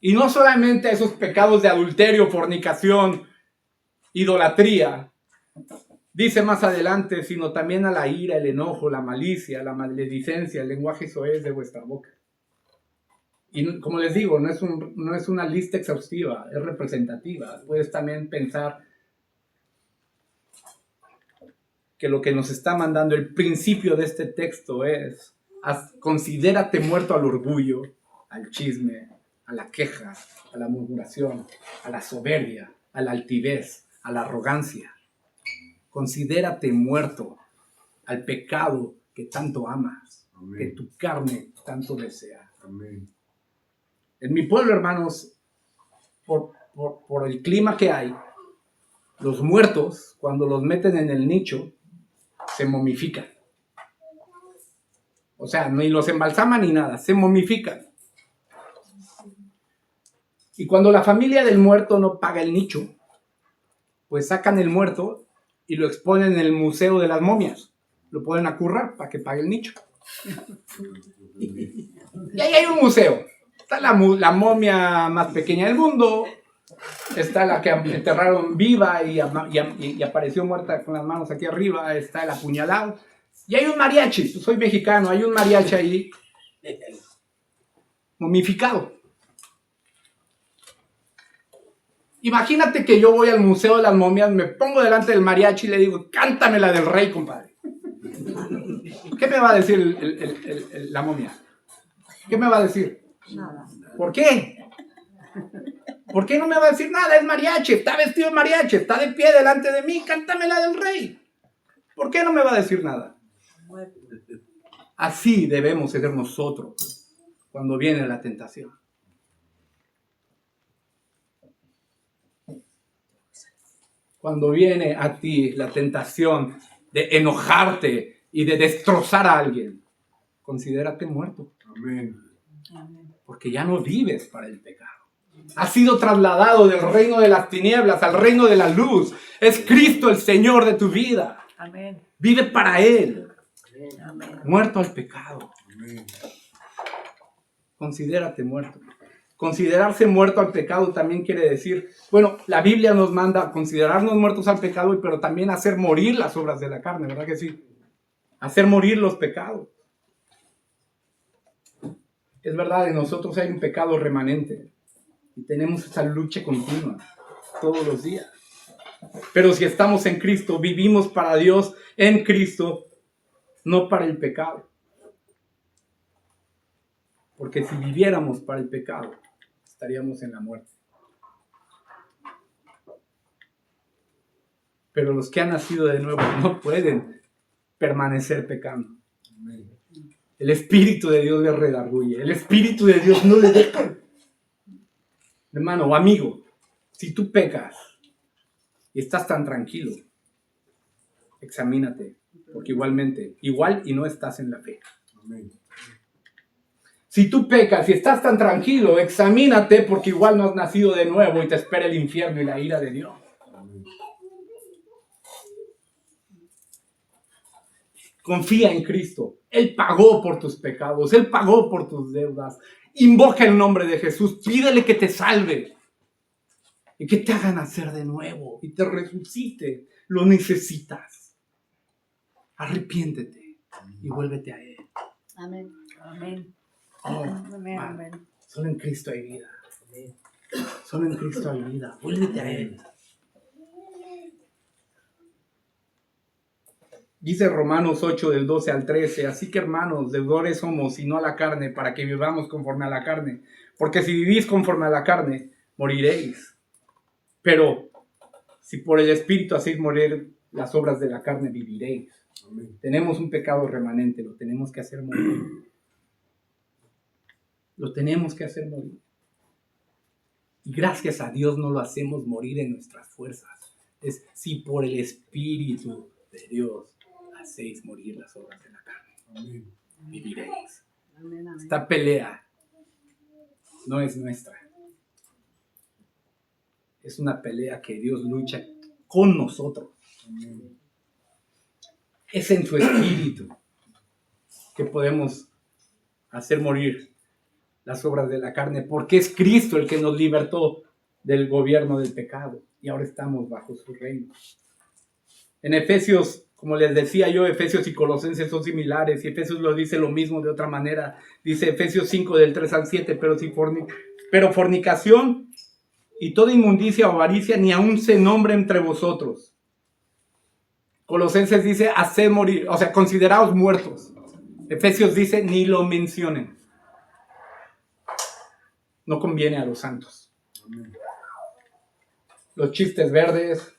Y no solamente a esos pecados de adulterio, fornicación, idolatría, dice más adelante, sino también a la ira, el enojo, la malicia, la maledicencia, el lenguaje soez de vuestra boca. Y como les digo, no es una lista exhaustiva, es representativa. Puedes también pensar que lo que nos está mandando el principio de este texto es: considérate muerto al orgullo, al chisme, a la queja, a la murmuración, a la soberbia, a la altivez, a la arrogancia. Considérate muerto al pecado que tanto amas, Amén. que tu carne tanto desea. Amén. En mi pueblo, hermanos, por el clima que hay, los muertos, cuando los meten en el nicho, se momifican. O sea, ni los embalsaman ni nada, se momifican. Y cuando la familia del muerto no paga el nicho, pues sacan el muerto y lo exponen en el Museo de las Momias. Lo pueden acurrar para que pague el nicho. Y ahí hay un museo. Está la momia más pequeña del mundo. Está la que enterraron viva y apareció muerta con las manos aquí arriba. Está el apuñalado. Y hay un mariachi. Soy mexicano. Hay un mariachi ahí momificado. Imagínate que yo voy al Museo de las Momias, me pongo delante del mariachi y le digo: cántame la del rey, compadre. ¿Qué me va a decir la momia? ¿Qué me va a decir? Nada. ¿Por qué? ¿Por qué no me va a decir nada? Es mariachi, está vestido de mariachi, está de pie delante de mí, cántame la del rey. ¿Por qué no me va a decir nada? Así debemos ser nosotros cuando viene la tentación. Cuando viene a ti la tentación de enojarte y de destrozar a alguien, considérate muerto. Amén. Porque ya no vives para el pecado. Has sido trasladado del reino de las tinieblas al reino de la luz. Es Cristo el Señor de tu vida. Amén. Vive para Él, Amén. muerto al pecado. Amén. Considérate muerto. Considerarse muerto al pecado también quiere decir, bueno, la Biblia nos manda a considerarnos muertos al pecado, pero también hacer morir las obras de la carne, ¿verdad que sí? Hacer morir los pecados. Es verdad, en nosotros hay un pecado remanente y tenemos esa lucha continua todos los días. Pero si estamos en Cristo, vivimos para Dios en Cristo, no para el pecado. Porque si viviéramos para el pecado, estaríamos en la muerte. Pero los que han nacido de nuevo no pueden permanecer pecando. Amén. El Espíritu de Dios les redarguye. El Espíritu de Dios no le deja. Hermano o amigo, si tú pecas y estás tan tranquilo, examínate, porque igual y no estás en la fe. Amén. Si tú pecas y estás tan tranquilo, examínate, porque igual no has nacido de nuevo y te espera el infierno y la ira de Dios. Amén. Confía en Cristo. Él pagó por tus pecados. Él pagó por tus deudas. Invoca el nombre de Jesús. Pídele que te salve. Y que te haga nacer de nuevo. Y te resucite. Lo necesitas. Arrepiéntete. Y vuélvete a Él. Amén. Amén. Oh, Amén. man, Amén. solo en Cristo hay vida. Solo en Cristo hay vida. Vuélvete a Él. Dice Romanos 8 del 12 al 13, así que hermanos, deudores somos y no a la carne, para que vivamos conforme a la carne. Porque si vivís conforme a la carne, moriréis. Pero si por el Espíritu hacéis morir las obras de la carne, viviréis. Amén. Tenemos un pecado remanente, lo tenemos que hacer morir. Lo tenemos que hacer morir. Y gracias a Dios no lo hacemos morir en nuestras fuerzas. Es si por el Espíritu de Dios hacéis morir las obras de la carne, Amén. viviréis. Amén. Amén. Esta pelea no es nuestra. Es una pelea que Dios lucha con nosotros. Amén. Es en su Espíritu que podemos hacer morir las obras de la carne, porque es Cristo el que nos libertó del gobierno del pecado y ahora estamos bajo su reino. En Efesios, como les decía yo, Efesios y Colosenses son similares, y Efesios lo dice lo mismo de otra manera. Dice Efesios 5 del 3 al 7, pero fornicación y toda inmundicia o avaricia ni aun se nombre entre vosotros. Colosenses dice haced morir, o sea, consideraos muertos. Efesios dice ni lo mencionen. No conviene a los santos. Amén. Los chistes verdes,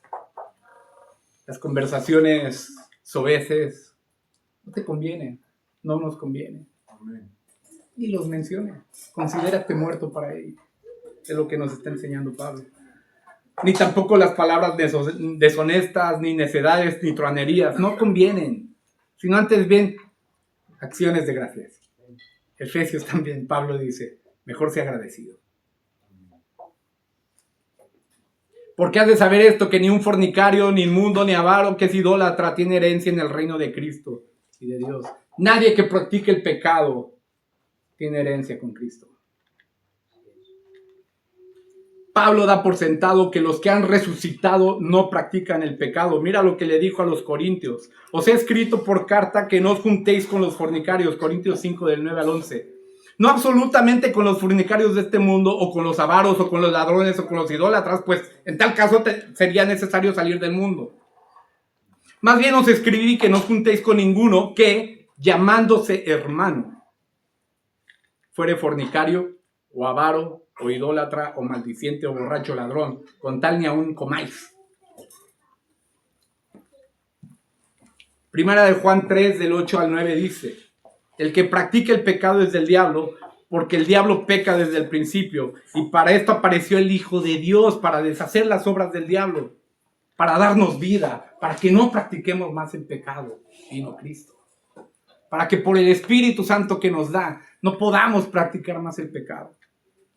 las conversaciones soeces, no te convienen, no nos conviene. Amén. Ni los mencione. Considérate muerto para ello. Es lo que nos está enseñando Pablo. Ni tampoco las palabras deshonestas, ni necedades, ni truanerías, no convienen. Sino antes bien, acciones de gracias. Efesios también, Pablo dice, mejor sea agradecido. Porque has de saber esto, que ni un fornicario, ni inmundo, ni avaro, que es idólatra, tiene herencia en el reino de Cristo y de Dios. Nadie que practique el pecado tiene herencia con Cristo. Pablo da por sentado que los que han resucitado no practican el pecado. Mira lo que le dijo a los corintios. Os he escrito por carta que no os juntéis con los fornicarios. Corintios 5 del 9 al 11. No absolutamente con los fornicarios de este mundo, o con los avaros, o con los ladrones, o con los idólatras, pues en tal caso sería necesario salir del mundo. Más bien os escribí que no os juntéis con ninguno que, llamándose hermano, fuere fornicario, o avaro, o idólatra, o maldiciente, o borracho, ladrón, con tal ni aún comáis. Primera de Juan 3, del 8 al 9 dice: el que practica el pecado es del diablo, porque el diablo peca desde el principio, y para esto apareció el Hijo de Dios, para deshacer las obras del diablo, para darnos vida, para que no practiquemos más el pecado. Vino Cristo, para que por el Espíritu Santo que nos da, no podamos practicar más el pecado.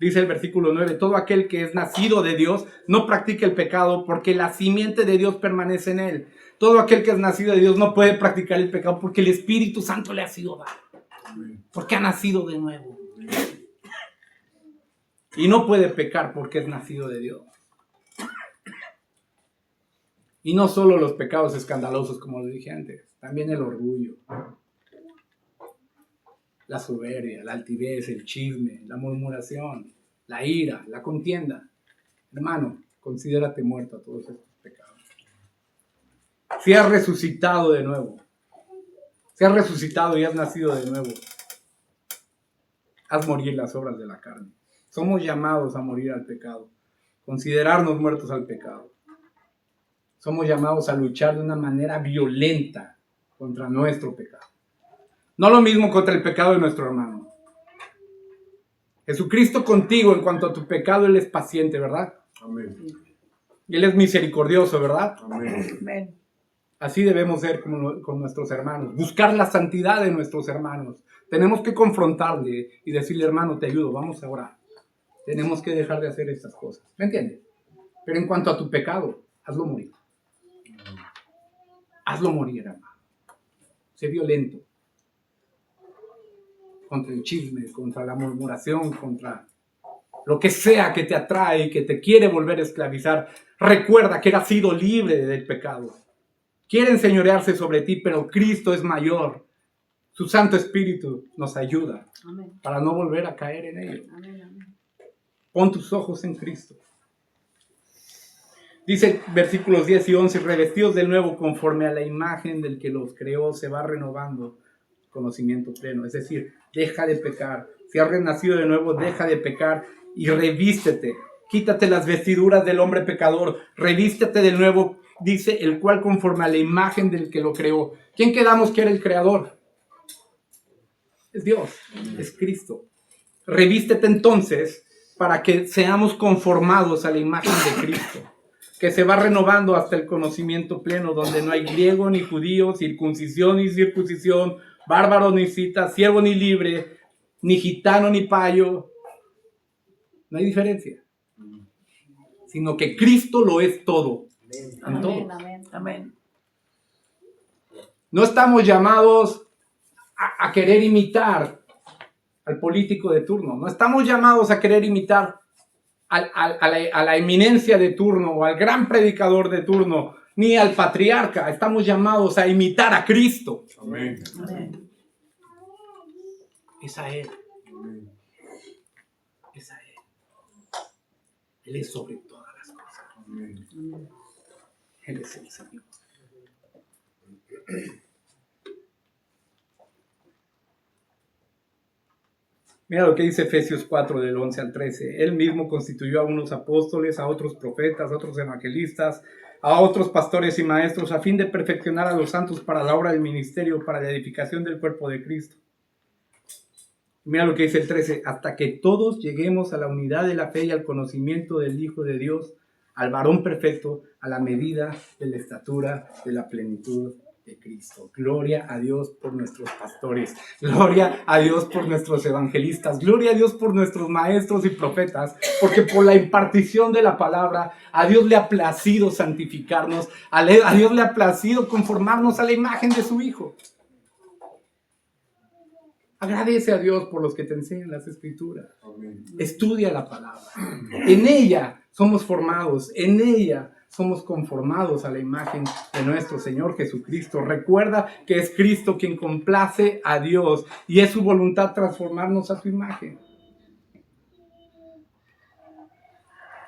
Dice el versículo 9, todo aquel que es nacido de Dios no practica el pecado porque la simiente de Dios permanece en él. Todo aquel que es nacido de Dios no puede practicar el pecado porque el Espíritu Santo le ha sido dado. Porque ha nacido de nuevo. Y no puede pecar porque es nacido de Dios. Y no solo los pecados escandalosos, como lo dije antes, también el orgullo, la soberbia, la altivez, el chisme, la murmuración, la ira, la contienda. Hermano, considérate muerto a todos estos pecados. Si has resucitado de nuevo, si has resucitado y has nacido de nuevo, haz morir las obras de la carne. Somos llamados a morir al pecado, considerarnos muertos al pecado. Somos llamados a luchar de una manera violenta contra nuestro pecado. No lo mismo contra el pecado de nuestro hermano. Jesucristo contigo en cuanto a tu pecado, Él es paciente, ¿verdad? Amén. Él es misericordioso, ¿verdad? Amén. Amén. Así debemos ser con nuestros hermanos. Buscar la santidad de nuestros hermanos. Tenemos que confrontarle y decirle, hermano, te ayudo, vamos a orar. Tenemos que dejar de hacer estas cosas. ¿Me entiendes? Pero en cuanto a tu pecado, hazlo morir. Hazlo morir, hermano. Sé violento. Contra el chisme, contra la murmuración, contra lo que sea que te atrae y que te quiere volver a esclavizar. Recuerda que has sido libre del pecado. Quiere enseñorearse sobre ti, pero Cristo es mayor. Su Santo Espíritu nos ayuda Amén. para no volver a caer en ello. Amén. Amén. Pon tus ojos en Cristo. Dice versículos 10 y 11, revestidos de nuevo conforme a la imagen del que los creó, se va renovando conocimiento pleno. Es decir, deja de pecar. Si has renacido de nuevo, deja de pecar y revístete. Quítate las vestiduras del hombre pecador. Revístete de nuevo, dice, el cual conforme a la imagen del que lo creó. ¿Quién quedamos que era el creador? Es Dios, es Cristo. Revístete entonces para que seamos conformados a la imagen de Cristo, que se va renovando hasta el conocimiento pleno, donde no hay griego ni judío, circuncisión ni circuncisión, bárbaro ni cita, siervo ni libre, ni gitano ni payo. No hay diferencia, sino que Cristo lo es todo. En todo. Amén. Amén. Amén. No estamos llamados a querer imitar al político de turno. No estamos llamados a querer imitar a la eminencia de turno o al gran predicador de turno, ni al patriarca. Estamos llamados a imitar a Cristo. Amén. Amén. Es a Él. Amén. Es a Él. Él es sobre todas las cosas. Amén. Él es el Señor. Mira lo que dice Efesios 4 del 11 al 13. Él mismo constituyó a unos apóstoles, a otros profetas, a otros evangelistas, a otros pastores y maestros, a fin de perfeccionar a los santos para la obra del ministerio, para la edificación del cuerpo de Cristo. Mira lo que dice el 13. Hasta que todos lleguemos a la unidad de la fe y al conocimiento del Hijo de Dios, al varón perfecto, a la medida de la estatura de la plenitud de Cristo. Gloria a Dios por nuestros pastores, gloria a Dios por nuestros evangelistas, gloria a Dios por nuestros maestros y profetas, porque por la impartición de la palabra, a Dios le ha placido santificarnos, a Dios le ha placido conformarnos a la imagen de su Hijo. Agradece a Dios por los que te enseñan las Escrituras. Amén. Estudia la palabra. En ella somos formados, en ella somos conformados a la imagen de nuestro Señor Jesucristo. Recuerda que es Cristo quien complace a Dios y es su voluntad transformarnos a su imagen.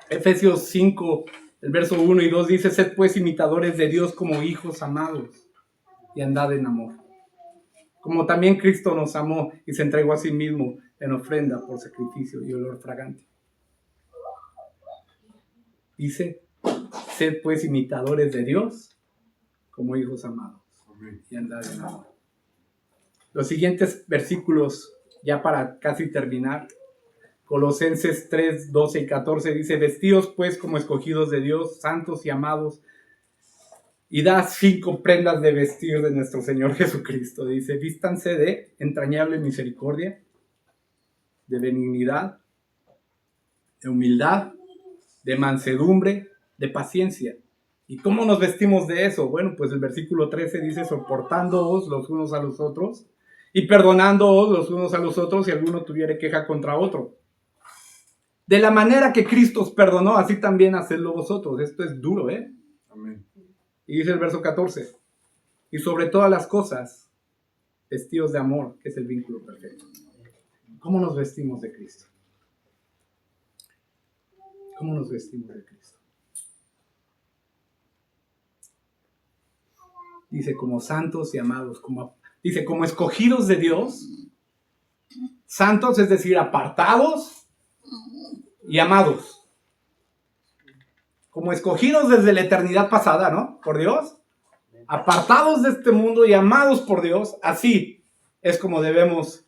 Efesios 5, el verso 1 y 2 dice: sed pues imitadores de Dios como hijos amados y andad en amor. Como también Cristo nos amó y se entregó a sí mismo en ofrenda por sacrificio y olor fragante. Dice: sed pues imitadores de Dios como hijos amados. Amén. Y andad en amor. Los siguientes versículos, ya para casi terminar, Colosenses 3, 12 y 14 dice: vestíos pues como escogidos de Dios, santos y amados, y da 5 prendas de vestir de nuestro Señor Jesucristo. Dice: vístanse de entrañable misericordia, de benignidad, de humildad, de mansedumbre, de paciencia. ¿Y cómo nos vestimos de eso? Bueno, pues el versículo 13 dice, soportándoos los unos a los otros y perdonándoos los unos a los otros si alguno tuviere queja contra otro. De la manera que Cristo os perdonó, así también hacedlo vosotros. Esto es duro, ¿eh? Amén. Y dice el verso 14, y sobre todas las cosas, vestidos de amor, que es el vínculo perfecto. ¿Cómo nos vestimos de Cristo? ¿Cómo nos vestimos de Cristo? Dice, como santos y amados, dice, como escogidos de Dios, santos, es decir, apartados y amados. Como escogidos desde la eternidad pasada, ¿no? Por Dios. Apartados de este mundo y amados por Dios, así es como debemos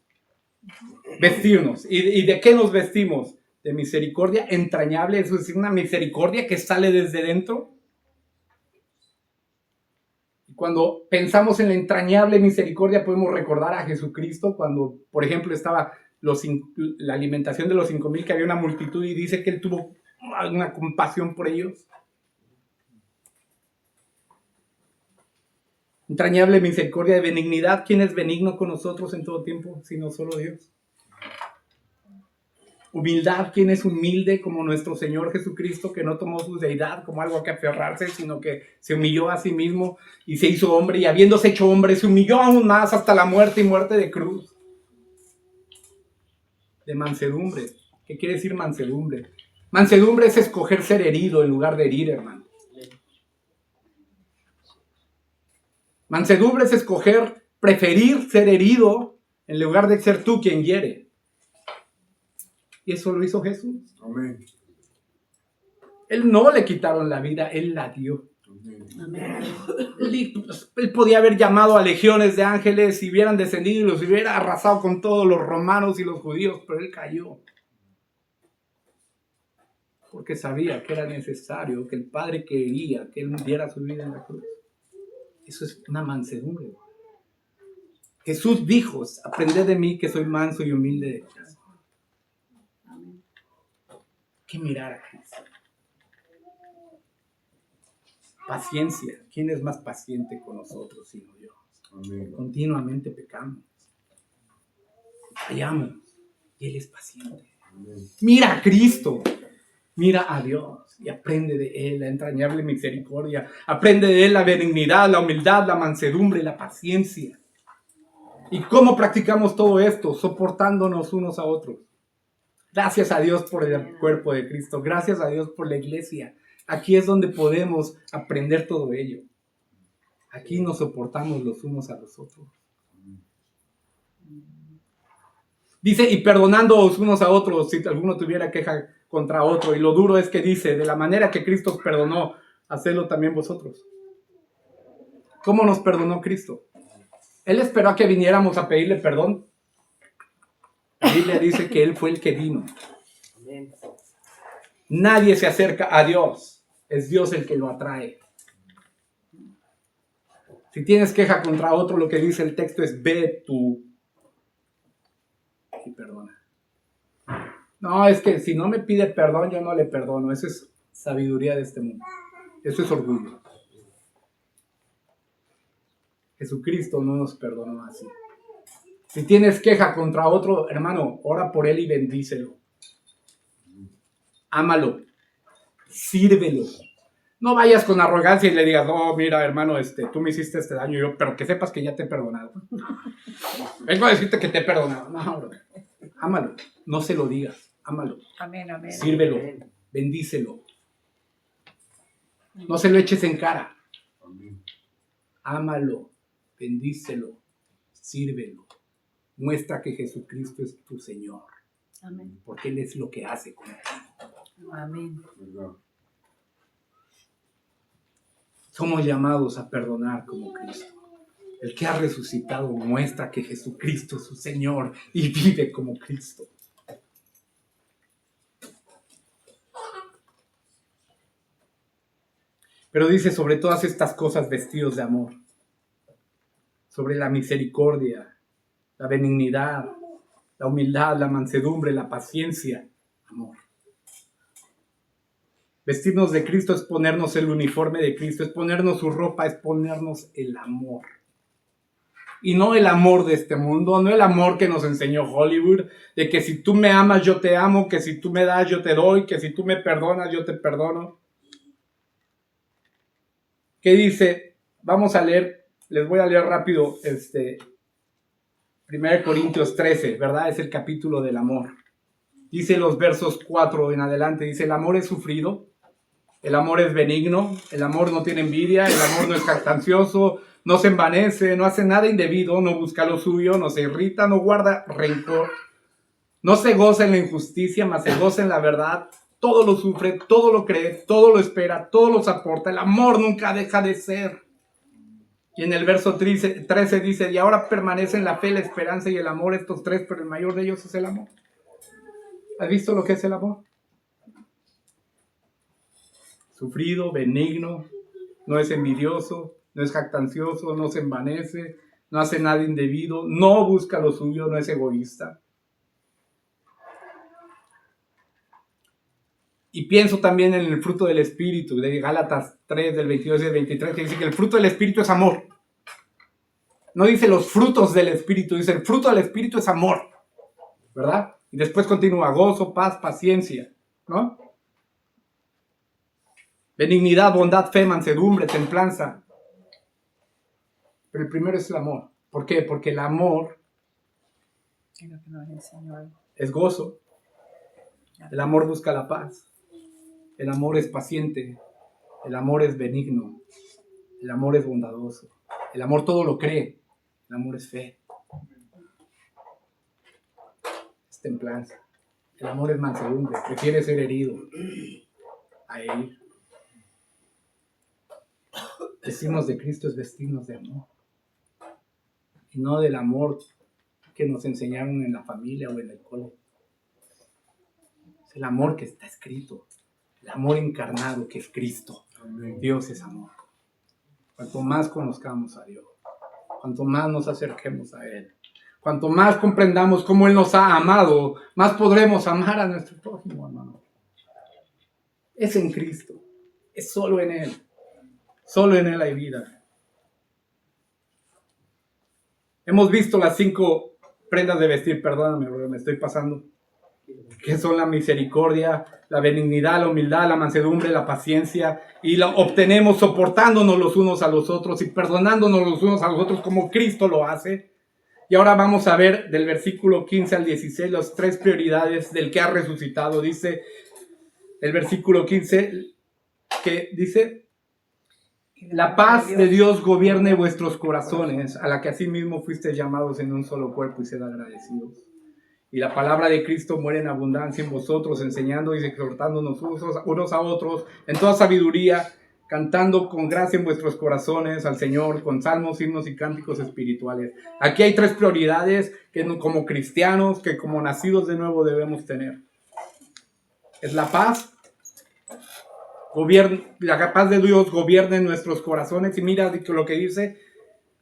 vestirnos. ¿Y de qué nos vestimos? De misericordia entrañable, eso es decir, una misericordia que sale desde dentro. Cuando pensamos en la entrañable misericordia, podemos recordar a Jesucristo cuando, por ejemplo, estaba la alimentación de los 5,000, que había una multitud y dice que él tuvo una compasión por ellos. Entrañable misericordia de benignidad. ¿Quién es benigno con nosotros en todo tiempo, sino solo Dios? Humildad. ¿Quién es humilde como nuestro Señor Jesucristo, que no tomó su deidad como algo a que aferrarse, sino que se humilló a sí mismo y se hizo hombre, y habiéndose hecho hombre, se humilló aún más hasta la muerte y muerte de cruz? De mansedumbre. ¿Qué quiere decir mansedumbre? Mansedumbre es escoger ser herido en lugar de herir, hermano. Mansedumbre es escoger, preferir ser herido en lugar de ser tú quien hiere. Y eso lo hizo Jesús. Amén. Él no le quitaron la vida, Él la dio. Amén. Él podía haber llamado a legiones de ángeles y hubieran descendido y los hubiera arrasado con todos los romanos y los judíos, pero Él cayó. Porque sabía que era necesario, que el Padre quería que Él diera su vida en la cruz. Eso es una mansedumbre. Jesús dijo, aprended de mí que soy manso y humilde de corazón. Que mirar a Cristo. Paciencia. ¿Quién es más paciente con nosotros sino Dios? Amén. Continuamente pecamos. Fallamos. Y Él es paciente. Amén. Mira a Cristo. Mira a Dios y aprende de Él la entrañable misericordia. Aprende de Él la benignidad, la humildad, la mansedumbre, la paciencia. ¿Y cómo practicamos todo esto? Soportándonos unos a otros. Gracias a Dios por el cuerpo de Cristo. Gracias a Dios por la iglesia. Aquí es donde podemos aprender todo ello. Aquí nos soportamos los unos a los otros. Dice, y perdonándoos unos a otros si alguno tuviera queja contra otro. Y lo duro es que dice, de la manera que Cristo os perdonó, hacedlo también vosotros. ¿Cómo nos perdonó Cristo? Él esperó a que viniéramos a pedirle perdón. La Biblia dice que Él fue el que vino. Nadie se acerca a Dios. Es Dios el que lo atrae. Si tienes queja contra otro, lo que dice el texto es, ve tú y perdona. No, es que si no me pide perdón, yo no le perdono. Eso es sabiduría de este mundo. Eso es orgullo. Jesucristo no nos perdonó así. Si tienes queja contra otro, hermano, ora por él y bendícelo. Ámalo. Sírvelo. No vayas con arrogancia y le digas, no, mira, hermano, tú me hiciste este daño, pero que sepas que ya te he perdonado. Vengo a decirte que te he perdonado. No, bro. Ámalo. No se lo digas. Ámalo. Amén, amén. Sírvelo. Bendícelo. No se lo eches en cara. Amén. Ámalo. Bendícelo. Sírvelo. Muestra que Jesucristo es tu Señor. Amén. Porque Él es lo que hace contigo. Amén. ¿Verdad? Somos llamados a perdonar como Cristo. El que ha resucitado muestra que Jesucristo es su Señor y vive como Cristo. Pero dice, sobre todas estas cosas vestidos de amor. Sobre la misericordia, la benignidad, la humildad, la mansedumbre, la paciencia, amor. Vestirnos de Cristo es ponernos el uniforme de Cristo, es ponernos su ropa, es ponernos el amor. Y no el amor de este mundo, no el amor que nos enseñó Hollywood, de que si tú me amas yo te amo, que si tú me das yo te doy, que si tú me perdonas yo te perdono. ¿Qué dice? Vamos a leer, les voy a leer rápido 1 Corintios 13, ¿verdad? Es el capítulo del amor. Dice los versos 4 en adelante, dice: el amor es sufrido, el amor es benigno, el amor no tiene envidia, el amor no es jactancioso, no se envanece, no hace nada indebido, no busca lo suyo, no se irrita, no guarda rencor, no se goza en la injusticia, mas se goza en la verdad, todo lo sufre, todo lo cree, todo lo espera, todo lo soporta, el amor nunca deja de ser. Y en el verso 13 dice: y ahora permanecen la fe, la esperanza y el amor, estos tres, pero el mayor de ellos es el amor. ¿Has visto lo que es el amor? Sufrido, benigno, no es envidioso, no es jactancioso, no se envanece, no hace nada indebido, no busca lo suyo, no es egoísta. Y pienso también en el fruto del Espíritu, de Gálatas 3, del 22 y del 23, que dice que el fruto del Espíritu es amor. No dice los frutos del Espíritu, dice el fruto del Espíritu es amor, ¿verdad? Y después continúa: gozo, paz, paciencia, ¿no? Benignidad, bondad, fe, mansedumbre, templanza. Pero el primero es el amor. ¿Por qué? Porque el amor es gozo. El amor busca la paz. El amor es paciente. El amor es benigno. El amor es bondadoso. El amor todo lo cree. El amor es fe. Es templanza. El amor es mansedumbre. Prefiere ser herido a herir. Vestirnos de Cristo es vestirnos de amor. Y no del amor que nos enseñaron en la familia o en el cole. Es el amor que está escrito. El amor encarnado que es Cristo. Amén. Dios es amor. Cuanto más conozcamos a Dios, cuanto más nos acerquemos a Él, cuanto más comprendamos cómo Él nos ha amado, más podremos amar a nuestro prójimo, hermano. Es en Cristo. Es solo en Él. Solo en Él hay vida. Hemos visto las 5 prendas de vestir, perdóname, me estoy pasando, que son la misericordia, la benignidad, la humildad, la mansedumbre, la paciencia, y la obtenemos soportándonos los unos a los otros y perdonándonos los unos a los otros como Cristo lo hace. Y ahora vamos a ver del versículo 15 al 16 las 3 prioridades del que ha resucitado. Dice el versículo 15 que dice: la paz de Dios gobierne vuestros corazones, a la que asimismo fuisteis llamados en un solo cuerpo, y sed agradecidos. Y la palabra de Cristo muere en abundancia en vosotros, enseñando y exhortándonos unos a otros en toda sabiduría, cantando con gracia en vuestros corazones al Señor, con salmos, himnos y cánticos espirituales. Aquí hay 3 prioridades que como cristianos, que como nacidos de nuevo debemos tener. Es la paz. La paz de Dios gobierne en nuestros corazones. Y mira lo que dice: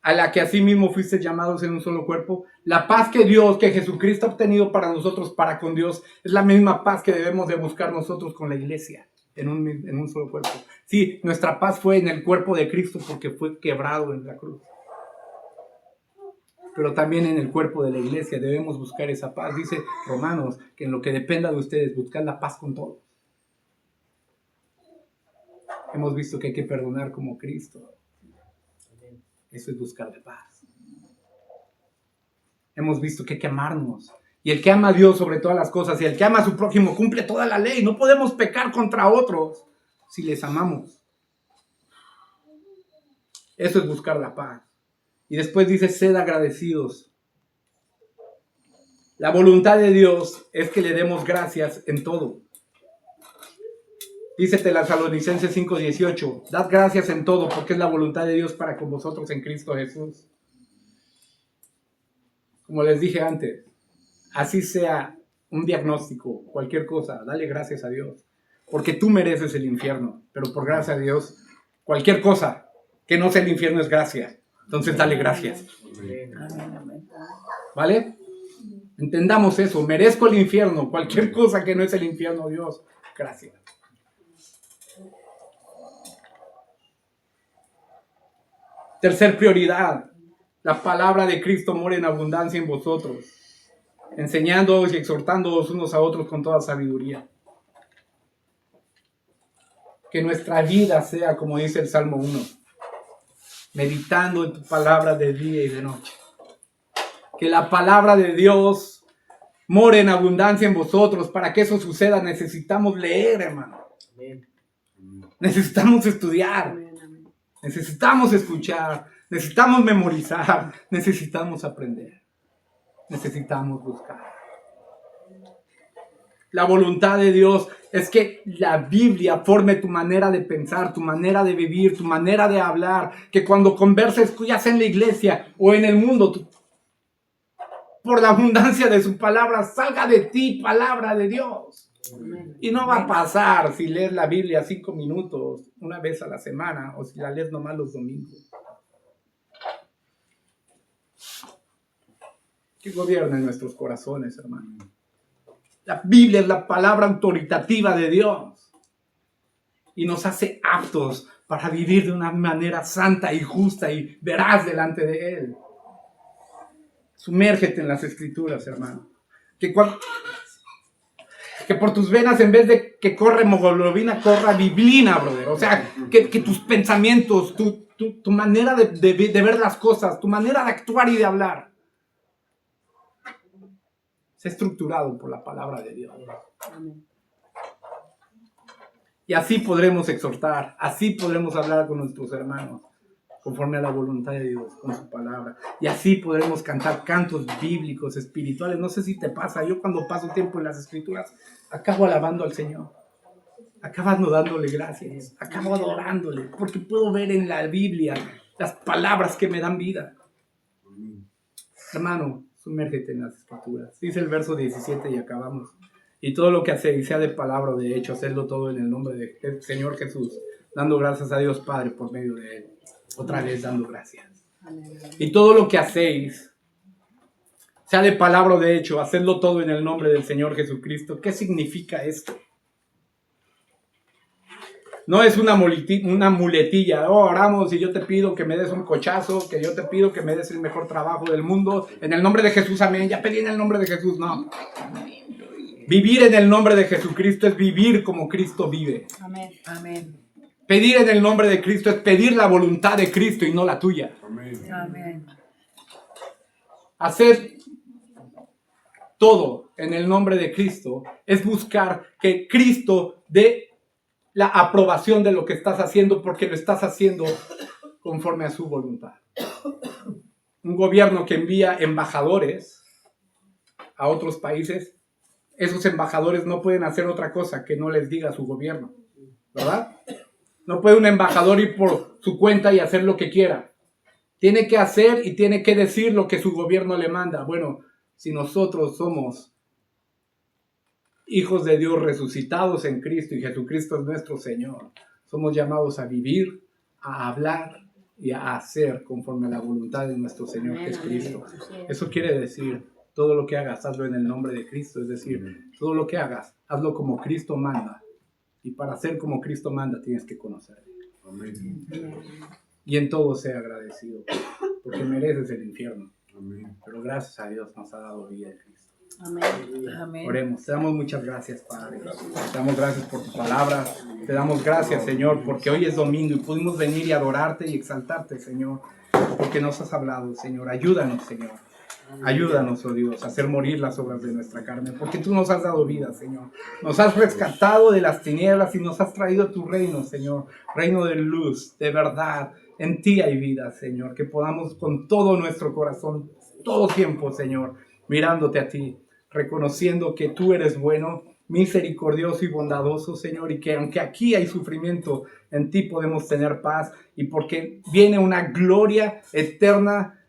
a la que asimismo fuiste llamados en un solo cuerpo. La paz que Dios, que Jesucristo ha obtenido para nosotros, para con Dios, es la misma paz que debemos de buscar nosotros con la iglesia, en un solo cuerpo. Sí, nuestra paz fue en el cuerpo de Cristo porque fue quebrado en la cruz. Pero también en el cuerpo de la iglesia debemos buscar esa paz. Dice Romanos que en lo que dependa de ustedes, buscar la paz con todos. Hemos visto que hay que perdonar como Cristo. Eso es buscar de paz. Hemos visto que hay que amarnos. Y el que ama a Dios sobre todas las cosas y el que ama a su prójimo cumple toda la ley. No podemos pecar contra otros si les amamos. Eso es buscar la paz. Y después dice: sed agradecidos. La voluntad de Dios es que le demos gracias en todo. Dice Tesalonicenses 5:18: dad gracias en todo, porque es la voluntad de Dios para con vosotros en Cristo Jesús. Como les dije antes, así sea un diagnóstico, cualquier cosa, dale gracias a Dios. Porque tú mereces el infierno, pero por gracia a Dios, cualquier cosa que no sea el infierno es gracia. Entonces dale gracias. ¿Vale? Entendamos eso, merezco el infierno, cualquier cosa que no es el infierno, Dios, gracias. Tercer prioridad, la palabra de Cristo mora en abundancia en vosotros, enseñándoos y exhortándoos unos a otros con toda sabiduría. Que nuestra vida sea, como dice el Salmo 1, meditando en tu palabra de día y de noche. Que la palabra de Dios more en abundancia en vosotros. Para que eso suceda necesitamos leer, hermano. Necesitamos estudiar. Necesitamos escuchar. Necesitamos memorizar. Necesitamos aprender. Necesitamos buscar. La voluntad de Dios es que la Biblia forme tu manera de pensar, tu manera de vivir, tu manera de hablar. Que cuando converses, ya sea en la iglesia o en el mundo, por la abundancia de su palabra, salga de ti palabra de Dios. Y no va a pasar si lees la Biblia 5 minutos, una vez a la semana, o si la lees nomás los domingos. Que gobierne en nuestros corazones, hermano. La Biblia es la palabra autoritativa de Dios. Y nos hace aptos para vivir de una manera santa y justa y veraz delante de Él. Sumérgete en las Escrituras, hermano. Que por tus venas, en vez de que corra hemoglobina, corra biblina, brother. O sea, que tus pensamientos, tu manera de ver las cosas, tu manera de actuar y de hablar, sea estructurado por la palabra de Dios. Y así podremos exhortar, así podremos hablar con nuestros hermanos, conforme a la voluntad de Dios, con su palabra. Y así podremos cantar cantos bíblicos, espirituales. No sé si te pasa, yo cuando paso tiempo en las Escrituras, acabo alabando al Señor. Acabo dándole gracias, acabo adorándole, porque puedo ver en la Biblia las palabras que me dan vida. Hermano, sumérgete en las Escrituras. Dice el verso 17 y acabamos. Y todo lo que hacéis, sea de palabra o de hecho, hacedlo todo en el nombre del Señor Jesús, dando gracias a Dios Padre por medio de Él. Otra vez dando gracias. Y todo lo que hacéis, sea de palabra o de hecho, hacedlo todo en el nombre del Señor Jesucristo. ¿Qué significa esto? No es una muletilla. Oh, oramos y yo te pido que me des un cochazo, que yo te pido que me des el mejor trabajo del mundo. En el nombre de Jesús, amén. Ya pedí en el nombre de Jesús, no. Vivir en el nombre de Jesucristo es vivir como Cristo vive. Amén. Amén. Pedir en el nombre de Cristo es pedir la voluntad de Cristo y no la tuya. Amén. Hacer todo en el nombre de Cristo es buscar que Cristo dé la aprobación de lo que estás haciendo, porque lo estás haciendo conforme a su voluntad. Un gobierno que envía embajadores a otros países, esos embajadores no pueden hacer otra cosa que no les diga su gobierno, ¿verdad? No puede un embajador ir por su cuenta y hacer lo que quiera. Tiene que hacer y tiene que decir lo que su gobierno le manda. Bueno, si nosotros somos hijos de Dios resucitados en Cristo y Jesucristo es nuestro Señor, somos llamados a vivir, a hablar y a hacer conforme a la voluntad de nuestro Señor Jesucristo. Eso quiere decir, todo lo que hagas, hazlo en el nombre de Cristo. Es decir, todo lo que hagas, hazlo como Cristo manda. Y para hacer como Cristo manda, tienes que conocerle. Amén. Y en todo sea agradecido, porque mereces el infierno. Amén. Pero gracias a Dios nos ha dado vida en Cristo. Amén. Amén. Oremos. Te damos muchas gracias, Padre. Te damos gracias por tu palabra. Te damos gracias, Señor, porque hoy es domingo y pudimos venir y adorarte y exaltarte, Señor, porque nos has hablado, Señor. Ayúdanos, Señor. Ayúdanos, oh Dios, a hacer morir las obras de nuestra carne, porque tú nos has dado vida, Señor. Nos has rescatado de las tinieblas y nos has traído a tu reino, Señor. Reino de luz, de verdad. En ti hay vida, Señor. Que podamos con todo nuestro corazón, todo tiempo, Señor, mirándote a ti, reconociendo que tú eres bueno, misericordioso y bondadoso, Señor, y que aunque aquí hay sufrimiento, en ti podemos tener paz, y porque viene una gloria eterna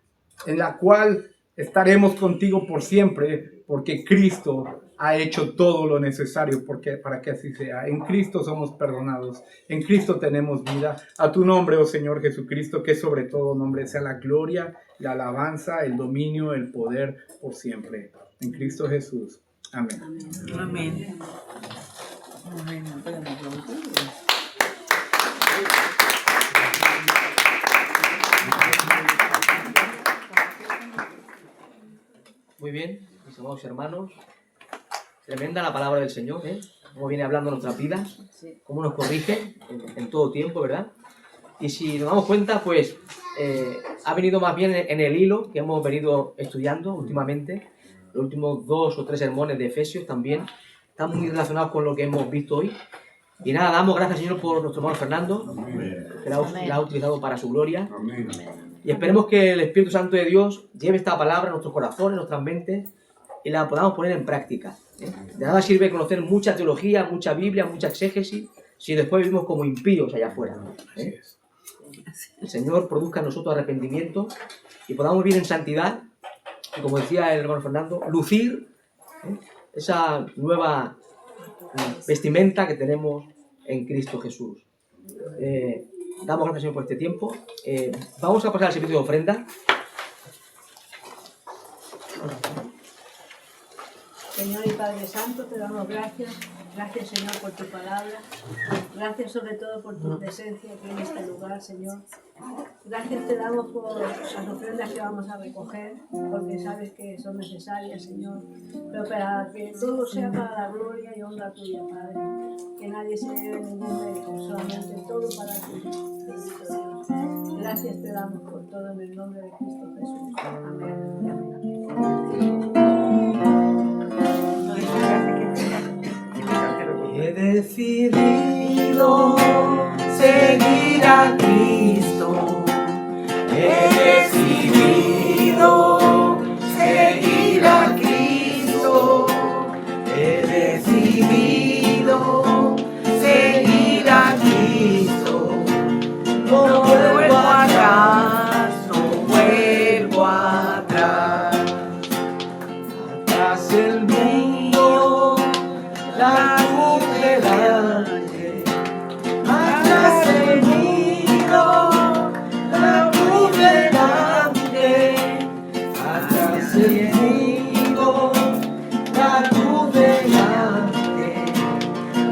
en la cual estaremos contigo por siempre, porque Cristo ha hecho todo lo necesario para que así sea. En Cristo somos perdonados, en Cristo tenemos vida. A tu nombre, oh Señor Jesucristo, que sobre todo nombre sea la gloria, la alabanza, el dominio, el poder por siempre. En Cristo Jesús. Amén. Amén. Amén. bien, mis amados hermanos. Tremenda la palabra del Señor, ¿eh? Cómo viene hablando nuestras vidas, cómo nos corrige en todo tiempo, ¿verdad? Y si nos damos cuenta, pues ha venido más bien en el hilo que hemos venido estudiando últimamente. Los últimos 2 o 3 sermones de Efesios también están muy relacionados con lo que hemos visto hoy. Y nada, damos gracias al Señor por nuestro hermano Fernando, que la ha utilizado para su gloria. Amén. Y esperemos que el Espíritu Santo de Dios lleve esta palabra a nuestros corazones, a nuestras mentes, y la podamos poner en práctica. De nada sirve conocer mucha teología, mucha Biblia, mucha exégesis, si después vivimos como impíos allá afuera. El Señor produzca en nosotros arrepentimiento y podamos vivir en santidad, y como decía el hermano Fernando, lucir esa nueva vestimenta que tenemos en Cristo Jesús. Damos gracias, Señor, por este tiempo. Vamos a pasar al servicio de ofrenda. Señor y Padre Santo, te damos gracias. Gracias, Señor, por tu palabra. Gracias sobre todo por tu presencia aquí en este lugar, Señor. Gracias te damos por las ofrendas que vamos a recoger, porque sabes que son necesarias, Señor. Pero para que todo sea para la gloria y honra tuya, Padre. Que nadie se lleve ningún mérito, solamente todo para ti, bendito Dios. Gracias te damos por todo en el nombre de Cristo Jesús. Amén y amén. He decidido seguir a Cristo. He decidido seguir a Cristo. He decidido seguir a Cristo. No vuelvo atrás, no vuelvo atrás. Atrás el mundo, la cruz delante. Atrás el mundo, la cruz delante. Atrás el mundo, la cruz delante.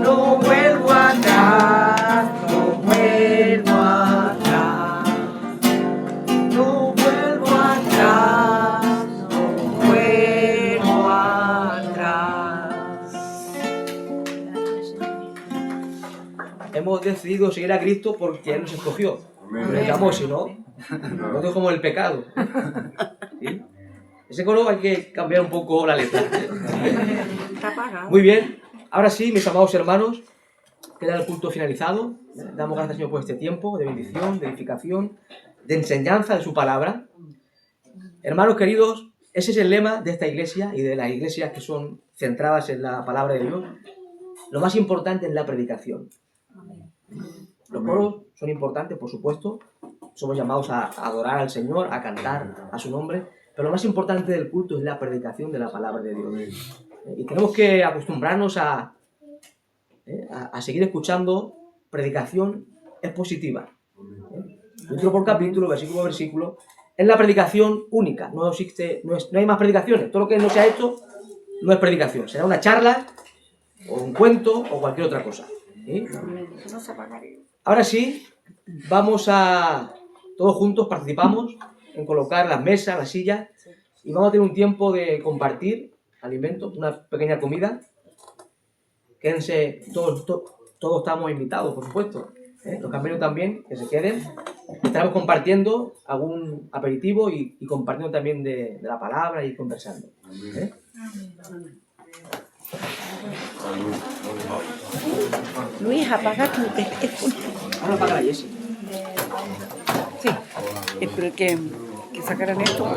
No vuelvo atrás, no vuelvo atrás. No vuelvo atrás, no vuelvo atrás. Hemos decidido seguir a Cristo porque Él nos escogió. Amén. Nos llamó, si no, nos dejó como el pecado. ¿Sí? Ese coro hay que cambiar un poco la letra. Está apagado. Muy bien, ahora sí, mis amados hermanos, queda el culto finalizado. Damos gracias, Señor, por este tiempo de bendición, de edificación, de enseñanza de su palabra. Hermanos queridos, ese es el lema de esta iglesia y de las iglesias que son centradas en la palabra de Dios. Lo más importante es la predicación. Los coros son importantes, por supuesto. Somos llamados a adorar al Señor, a cantar a su nombre. Pero lo más importante del culto es la predicación de la palabra de Dios. Y tenemos que acostumbrarnos a seguir escuchando predicación expositiva. Capítulo por capítulo, versículo por versículo. Es la predicación única. No existe, no hay más predicaciones. Todo lo que no se ha hecho no es predicación. Será una charla, o un cuento, o cualquier otra cosa. ¿Sí? No se apagaría. Ahora sí, vamos a... Todos juntos participamos en colocar las mesas, las sillas, y vamos a tener un tiempo de compartir alimentos, una pequeña comida. Quédense, todos estamos invitados, por supuesto. Los camioneros también, que se queden. Estaremos compartiendo algún aperitivo y compartiendo también de la palabra y conversando. Luis, apaga tu teléfono. Ahora apaga la Jessie. Sí, espero que sacaran esto.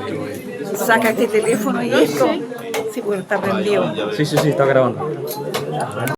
Saca este teléfono y esto. Sí, bueno, está prendido. Sí, está grabando.